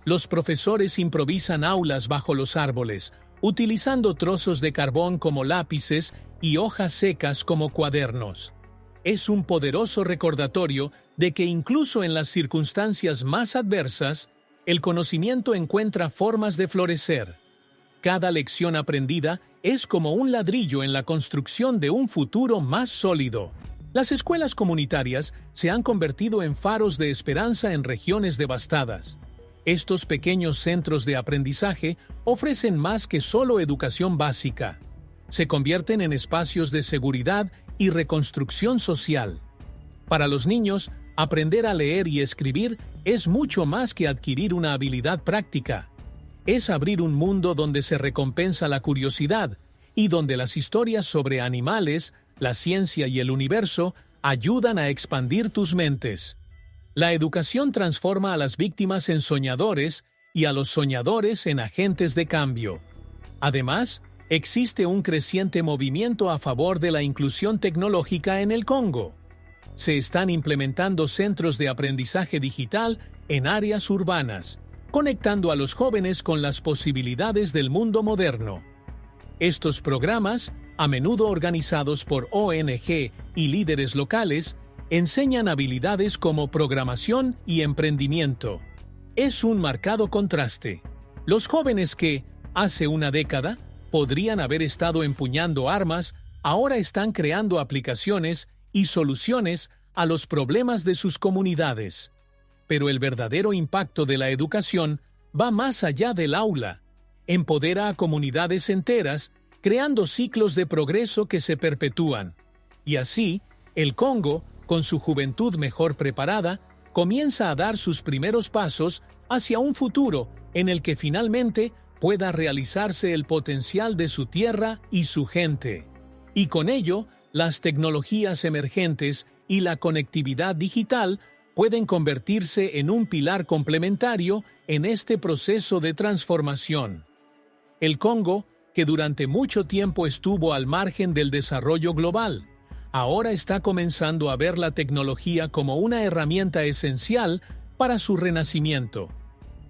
Los profesores improvisan aulas bajo los árboles, utilizando trozos de carbón como lápices y hojas secas como cuadernos. Es un poderoso recordatorio de que incluso en las circunstancias más adversas, el conocimiento encuentra formas de florecer. Cada lección aprendida es como un ladrillo en la construcción de un futuro más sólido. Las escuelas comunitarias se han convertido en faros de esperanza en regiones devastadas. Estos pequeños centros de aprendizaje ofrecen más que solo educación básica. Se convierten en espacios de seguridad y reconstrucción social. Para los niños, aprender a leer y escribir es mucho más que adquirir una habilidad práctica. Es abrir un mundo donde se recompensa la curiosidad y donde las historias sobre animales, la ciencia y el universo ayudan a expandir tus mentes. La educación transforma a las víctimas en soñadores y a los soñadores en agentes de cambio. Además, existe un creciente movimiento a favor de la inclusión tecnológica en el Congo. Se están implementando centros de aprendizaje digital en áreas urbanas, conectando a los jóvenes con las posibilidades del mundo moderno. Estos programas, a menudo organizados por ONG y líderes locales, enseñan habilidades como programación y emprendimiento. Es un marcado contraste. Los jóvenes que, hace una década, podrían haber estado empuñando armas, ahora están creando aplicaciones y soluciones a los problemas de sus comunidades. Pero el verdadero impacto de la educación va más allá del aula. Empodera a comunidades enteras, creando ciclos de progreso que se perpetúan. Y así, el Congo, con su juventud mejor preparada, comienza a dar sus primeros pasos hacia un futuro en el que finalmente pueda realizarse el potencial de su tierra y su gente. Y con ello, las tecnologías emergentes y la conectividad digital pueden convertirse en un pilar complementario en este proceso de transformación. El Congo, que durante mucho tiempo estuvo al margen del desarrollo global, ahora está comenzando a ver la tecnología como una herramienta esencial para su renacimiento.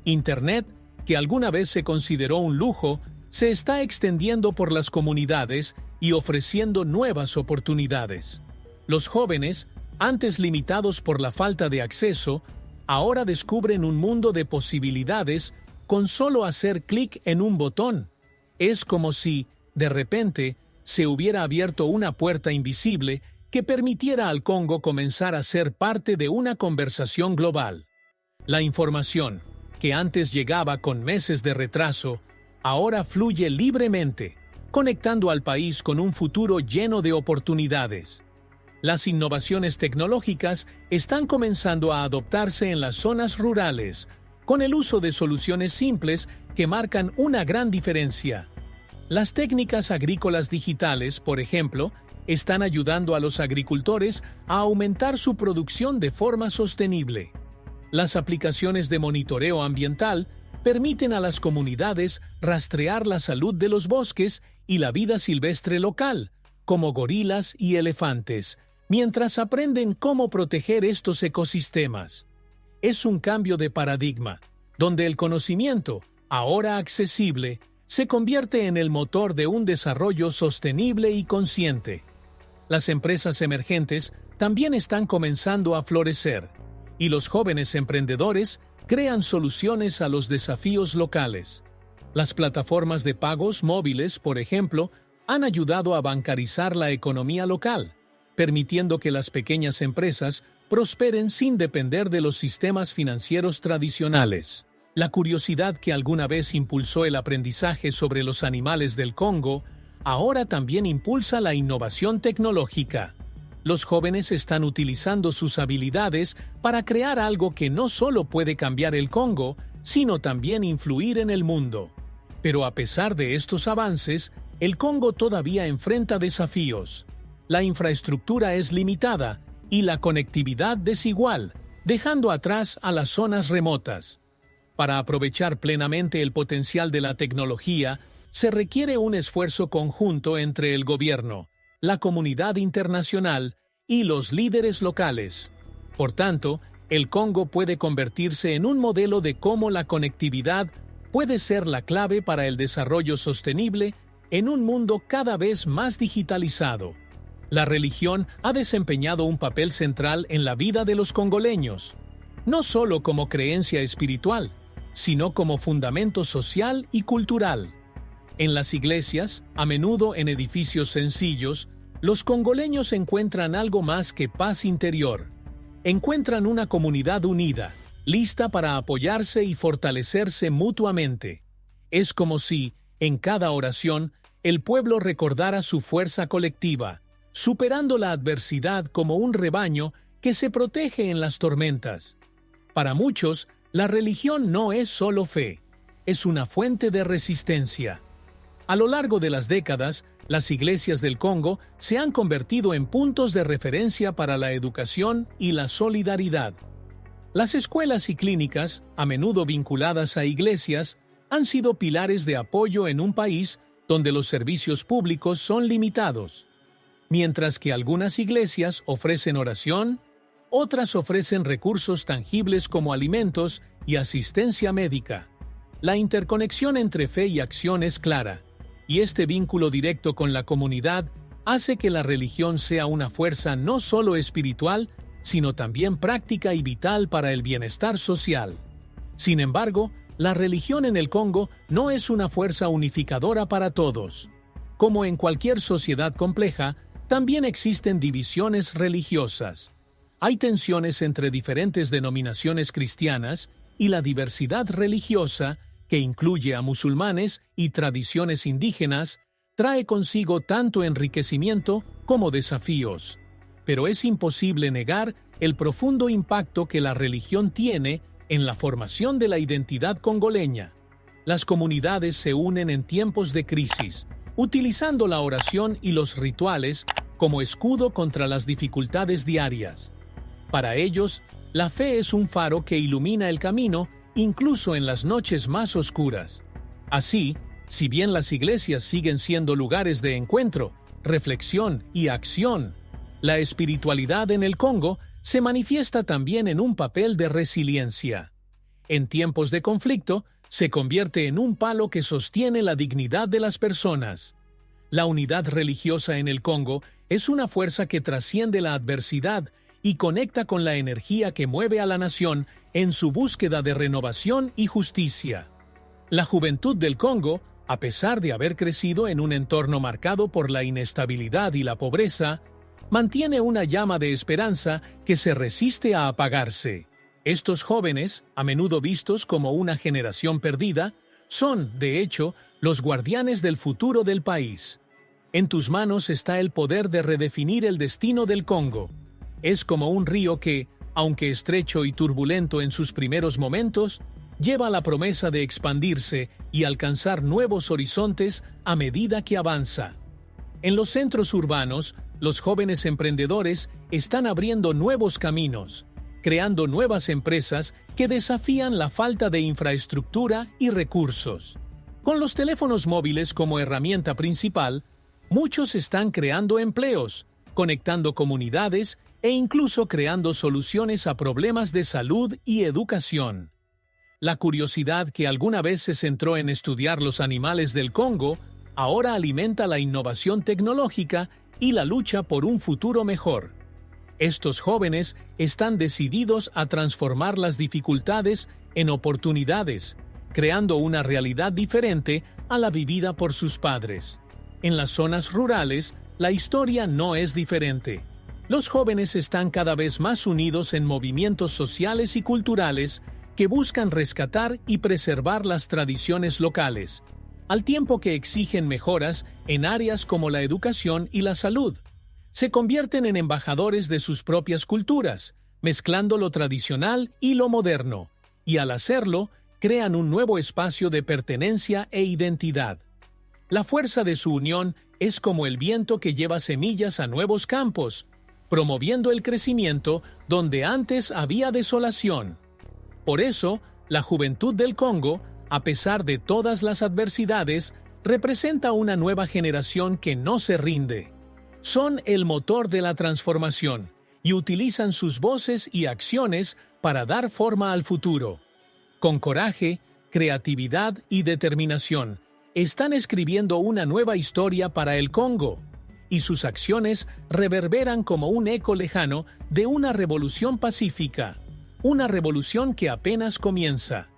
Internet, que alguna vez se consideró un lujo, se está extendiendo por las comunidades y ofreciendo nuevas oportunidades. Los jóvenes, antes limitados por la falta de acceso, ahora descubren un mundo de posibilidades con solo hacer clic en un botón. Es como si, de repente, se hubiera abierto una puerta invisible que permitiera al Congo comenzar a ser parte de una conversación global. La información, que antes llegaba con meses de retraso, ahora fluye libremente, conectando al país con un futuro lleno de oportunidades. Las innovaciones tecnológicas están comenzando a adoptarse en las zonas rurales, con el uso de soluciones simples que marcan una gran diferencia. Las técnicas agrícolas digitales, por ejemplo, están ayudando a los agricultores a aumentar su producción de forma sostenible. Las aplicaciones de monitoreo ambiental permiten a las comunidades rastrear la salud de los bosques y la vida silvestre local, como gorilas y elefantes, mientras aprenden cómo proteger estos ecosistemas. Es un cambio de paradigma, donde el conocimiento, ahora accesible, se convierte en el motor de un desarrollo sostenible y consciente. Las empresas emergentes también están comenzando a florecer, y los jóvenes emprendedores crean soluciones a los desafíos locales. Las plataformas de pagos móviles, por ejemplo, han ayudado a bancarizar la economía local, permitiendo que las pequeñas empresas prosperen sin depender de los sistemas financieros tradicionales. La curiosidad que alguna vez impulsó el aprendizaje sobre los animales del Congo, ahora también impulsa la innovación tecnológica. Los jóvenes están utilizando sus habilidades para crear algo que no solo puede cambiar el Congo, sino también influir en el mundo. Pero a pesar de estos avances, el Congo todavía enfrenta desafíos. La infraestructura es limitada y la conectividad desigual, dejando atrás a las zonas remotas. Para aprovechar plenamente el potencial de la tecnología, se requiere un esfuerzo conjunto entre el gobierno, la comunidad internacional y los líderes locales. Por tanto, el Congo puede convertirse en un modelo de cómo la conectividad puede ser la clave para el desarrollo sostenible en un mundo cada vez más digitalizado. La religión ha desempeñado un papel central en la vida de los congoleños, no solo como creencia espiritual, sino como fundamento social y cultural. En las iglesias, a menudo en edificios sencillos, los congoleños encuentran algo más que paz interior. Encuentran una comunidad unida, lista para apoyarse y fortalecerse mutuamente. Es como si, en cada oración, el pueblo recordara su fuerza colectiva, superando la adversidad como un rebaño que se protege en las tormentas. Para muchos, la religión no es solo fe, es una fuente de resistencia. A lo largo de las décadas, las iglesias del Congo se han convertido en puntos de referencia para la educación y la solidaridad. Las escuelas y clínicas, a menudo vinculadas a iglesias, han sido pilares de apoyo en un país donde los servicios públicos son limitados. Mientras que algunas iglesias ofrecen oración, Otras ofrecen recursos tangibles como alimentos y asistencia médica. La interconexión entre fe y acción es clara, y este vínculo directo con la comunidad hace que la religión sea una fuerza no solo espiritual, sino también práctica y vital para el bienestar social. Sin embargo, la religión en el Congo no es una fuerza unificadora para todos. Como en cualquier sociedad compleja, también existen divisiones religiosas. Hay tensiones entre diferentes denominaciones cristianas y la diversidad religiosa, que incluye a musulmanes y tradiciones indígenas, trae consigo tanto enriquecimiento como desafíos. Pero es imposible negar el profundo impacto que la religión tiene en la formación de la identidad congoleña. Las comunidades se unen en tiempos de crisis, utilizando la oración y los rituales como escudo contra las dificultades diarias. Para ellos, la fe es un faro que ilumina el camino incluso en las noches más oscuras. Así, si bien las iglesias siguen siendo lugares de encuentro, reflexión y acción, la espiritualidad en el Congo se manifiesta también en un papel de resiliencia. En tiempos de conflicto, se convierte en un palo que sostiene la dignidad de las personas. La unidad religiosa en el Congo es una fuerza que trasciende la adversidad y conecta con la energía que mueve a la nación en su búsqueda de renovación y justicia. La juventud del Congo, a pesar de haber crecido en un entorno marcado por la inestabilidad y la pobreza, mantiene una llama de esperanza que se resiste a apagarse. Estos jóvenes, a menudo vistos como una generación perdida, son, de hecho, los guardianes del futuro del país. En tus manos está el poder de redefinir el destino del Congo. Es como un río que, aunque estrecho y turbulento en sus primeros momentos, lleva la promesa de expandirse y alcanzar nuevos horizontes a medida que avanza. En los centros urbanos, los jóvenes emprendedores están abriendo nuevos caminos, creando nuevas empresas que desafían la falta de infraestructura y recursos. Con los teléfonos móviles como herramienta principal, muchos están creando empleos, conectando comunidades e incluso creando soluciones a problemas de salud y educación. La curiosidad que alguna vez se centró en estudiar los animales del Congo, ahora alimenta la innovación tecnológica y la lucha por un futuro mejor. Estos jóvenes están decididos a transformar las dificultades en oportunidades, creando una realidad diferente a la vivida por sus padres. En las zonas rurales, la historia no es diferente. Los jóvenes están cada vez más unidos en movimientos sociales y culturales que buscan rescatar y preservar las tradiciones locales, al tiempo que exigen mejoras en áreas como la educación y la salud. Se convierten en embajadores de sus propias culturas, mezclando lo tradicional y lo moderno, y al hacerlo, crean un nuevo espacio de pertenencia e identidad. La fuerza de su unión es como el viento que lleva semillas a nuevos campos, promoviendo el crecimiento donde antes había desolación. Por eso, la juventud del Congo, a pesar de todas las adversidades, representa una nueva generación que no se rinde. Son el motor de la transformación y utilizan sus voces y acciones para dar forma al futuro. Con coraje, creatividad y determinación, están escribiendo una nueva historia para el Congo, y sus acciones reverberan como un eco lejano de una revolución pacífica, una revolución que apenas comienza.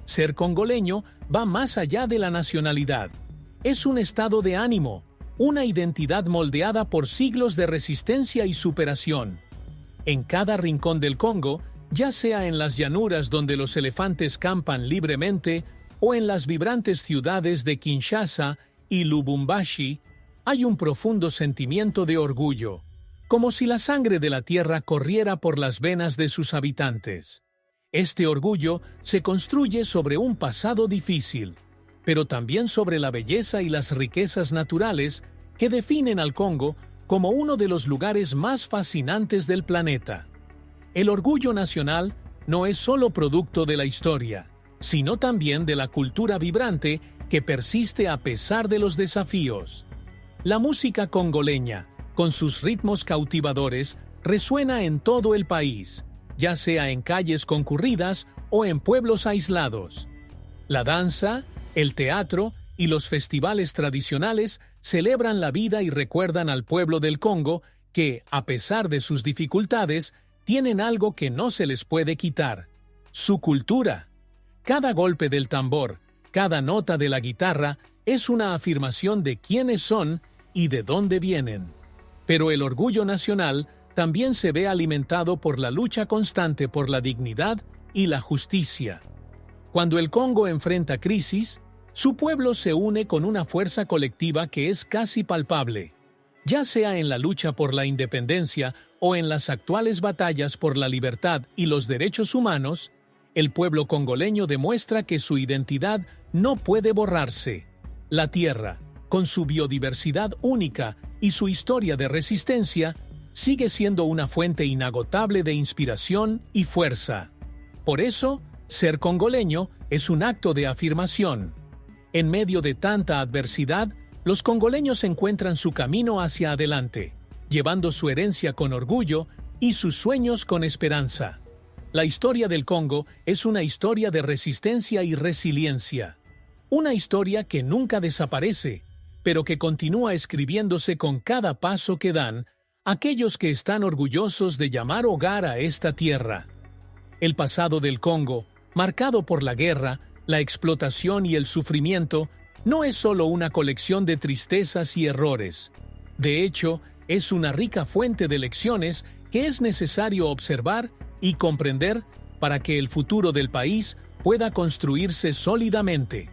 Ser congoleño va más allá de la nacionalidad. Es un estado de ánimo, una identidad moldeada por siglos de resistencia y superación. En cada rincón del Congo, ya sea en las llanuras donde los elefantes campan libremente o en las vibrantes ciudades de Kinshasa y Lubumbashi, hay un profundo sentimiento de orgullo, como si la sangre de la tierra corriera por las venas de sus habitantes. Este orgullo se construye sobre un pasado difícil, pero también sobre la belleza y las riquezas naturales que definen al Congo como uno de los lugares más fascinantes del planeta. El orgullo nacional no es solo producto de la historia, sino también de la cultura vibrante que persiste a pesar de los desafíos. La música congoleña, con sus ritmos cautivadores, resuena en todo el país, ya sea en calles concurridas o en pueblos aislados. La danza, el teatro y los festivales tradicionales celebran la vida y recuerdan al pueblo del Congo que, a pesar de sus dificultades, tienen algo que no se les puede quitar: su cultura. Cada golpe del tambor, cada nota de la guitarra es una afirmación de quiénes son y de dónde vienen. Pero el orgullo nacional también se ve alimentado por la lucha constante por la dignidad y la justicia. Cuando el Congo enfrenta crisis, su pueblo se une con una fuerza colectiva que es casi palpable, ya sea en la lucha por la independencia o en las actuales batallas por la libertad y los derechos humanos. El pueblo congoleño demuestra que su identidad no puede borrarse. La tierra, con su biodiversidad única y su historia de resistencia, sigue siendo una fuente inagotable de inspiración y fuerza. Por eso, ser congoleño es un acto de afirmación. En medio de tanta adversidad, los congoleños encuentran su camino hacia adelante, llevando su herencia con orgullo y sus sueños con esperanza. La historia del Congo es una historia de resistencia y resiliencia. Una historia que nunca desaparece, pero que continúa escribiéndose con cada paso que dan aquellos que están orgullosos de llamar hogar a esta tierra. El pasado del Congo, marcado por la guerra, la explotación y el sufrimiento, no es solo una colección de tristezas y errores. De hecho, es una rica fuente de lecciones que es necesario observar y comprender para que el futuro del país pueda construirse sólidamente.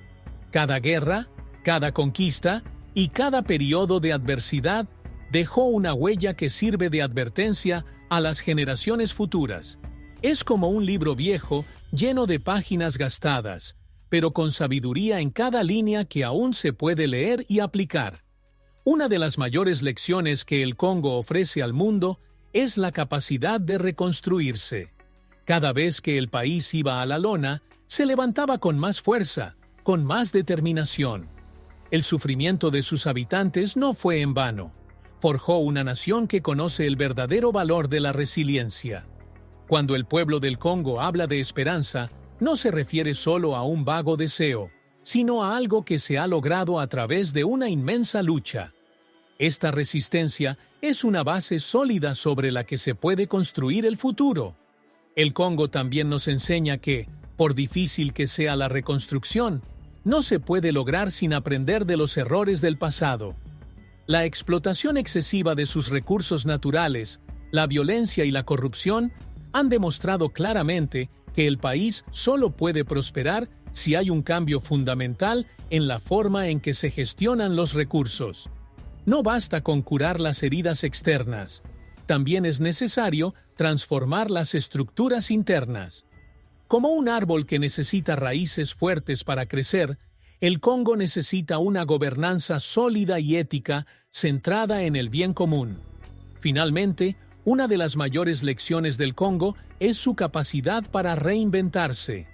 Cada guerra, cada conquista y cada periodo de adversidad dejó una huella que sirve de advertencia a las generaciones futuras. Es como un libro viejo lleno de páginas gastadas, pero con sabiduría en cada línea que aún se puede leer y aplicar. Una de las mayores lecciones que el Congo ofrece al mundo es la capacidad de reconstruirse. Cada vez que el país iba a la lona, se levantaba con más fuerza, con más determinación. El sufrimiento de sus habitantes no fue en vano. Forjó una nación que conoce el verdadero valor de la resiliencia. Cuando el pueblo del Congo habla de esperanza, no se refiere solo a un vago deseo, sino a algo que se ha logrado a través de una inmensa lucha. Esta resistencia es una base sólida sobre la que se puede construir el futuro. El Congo también nos enseña que, por difícil que sea la reconstrucción, no se puede lograr sin aprender de los errores del pasado. La explotación excesiva de sus recursos naturales, la violencia y la corrupción han demostrado claramente que el país solo puede prosperar si hay un cambio fundamental en la forma en que se gestionan los recursos. No basta con curar las heridas externas, también es necesario transformar las estructuras internas. Como un árbol que necesita raíces fuertes para crecer, el Congo necesita una gobernanza sólida y ética centrada en el bien común. Finalmente, una de las mayores lecciones del Congo es su capacidad para reinventarse.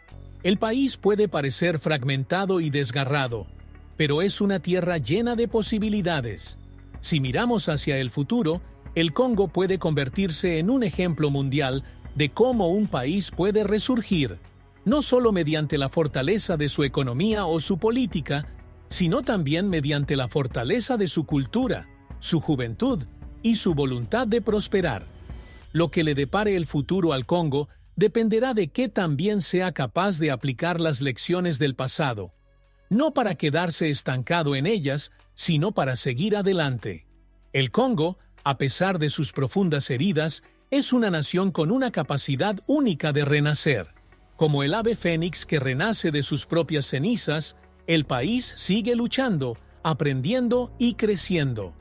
El país puede parecer fragmentado y desgarrado, pero es una tierra llena de posibilidades. Si miramos hacia el futuro, el Congo puede convertirse en un ejemplo mundial de cómo un país puede resurgir, no solo mediante la fortaleza de su economía o su política, sino también mediante la fortaleza de su cultura, su juventud y su voluntad de prosperar. Lo que le depare el futuro al Congo dependerá de qué tan bien sea capaz de aplicar las lecciones del pasado, no para quedarse estancado en ellas, sino para seguir adelante. El Congo, a pesar de sus profundas heridas, es una nación con una capacidad única de renacer. Como el ave fénix que renace de sus propias cenizas, el país sigue luchando, aprendiendo y creciendo.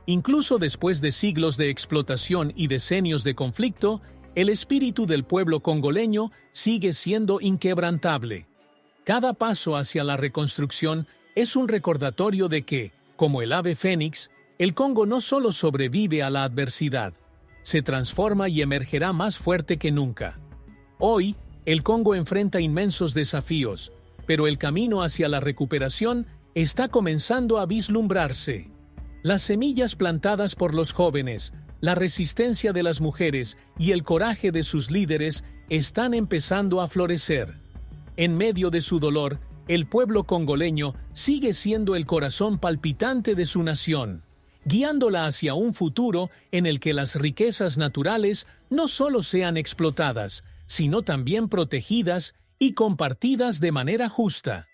Incluso después de siglos de explotación y decenios de conflicto, el espíritu del pueblo congoleño sigue siendo inquebrantable. Cada paso hacia la reconstrucción es un recordatorio de que, como el ave fénix, el Congo no solo sobrevive a la adversidad, se transforma y emergerá más fuerte que nunca. Hoy, el Congo enfrenta inmensos desafíos, pero el camino hacia la recuperación está comenzando a vislumbrarse. Las semillas plantadas por los jóvenes, La resistencia de las mujeres y el coraje de sus líderes están empezando a florecer. En medio de su dolor, el pueblo congoleño sigue siendo el corazón palpitante de su nación, guiándola hacia un futuro en el que las riquezas naturales no solo sean explotadas, sino también protegidas y compartidas de manera justa.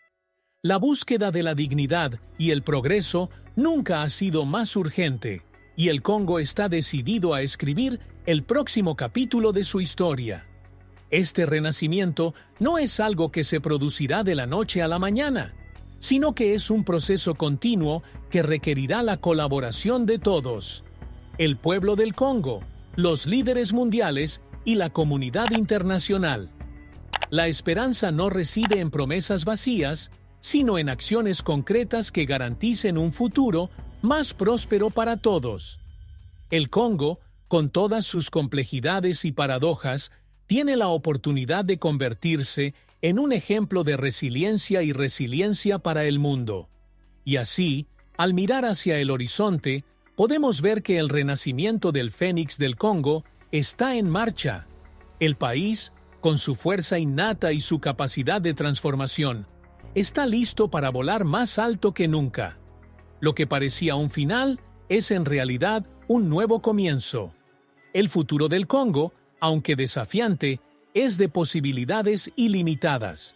La búsqueda de la dignidad y el progreso nunca ha sido más urgente, y el Congo está decidido a escribir el próximo capítulo de su historia. Este renacimiento no es algo que se producirá de la noche a la mañana, sino que es un proceso continuo que requerirá la colaboración de todos: el pueblo del Congo, los líderes mundiales y la comunidad internacional. La esperanza no reside en promesas vacías, sino en acciones concretas que garanticen un futuro más próspero para todos. El Congo, con todas sus complejidades y paradojas, tiene la oportunidad de convertirse en un ejemplo de resiliencia para el mundo. Y así, al mirar hacia el horizonte, podemos ver que el renacimiento del Fénix del Congo está en marcha. El país, con su fuerza innata y su capacidad de transformación, está listo para volar más alto que nunca. Lo que parecía un final es en realidad un nuevo comienzo. El futuro del Congo, aunque desafiante, es de posibilidades ilimitadas.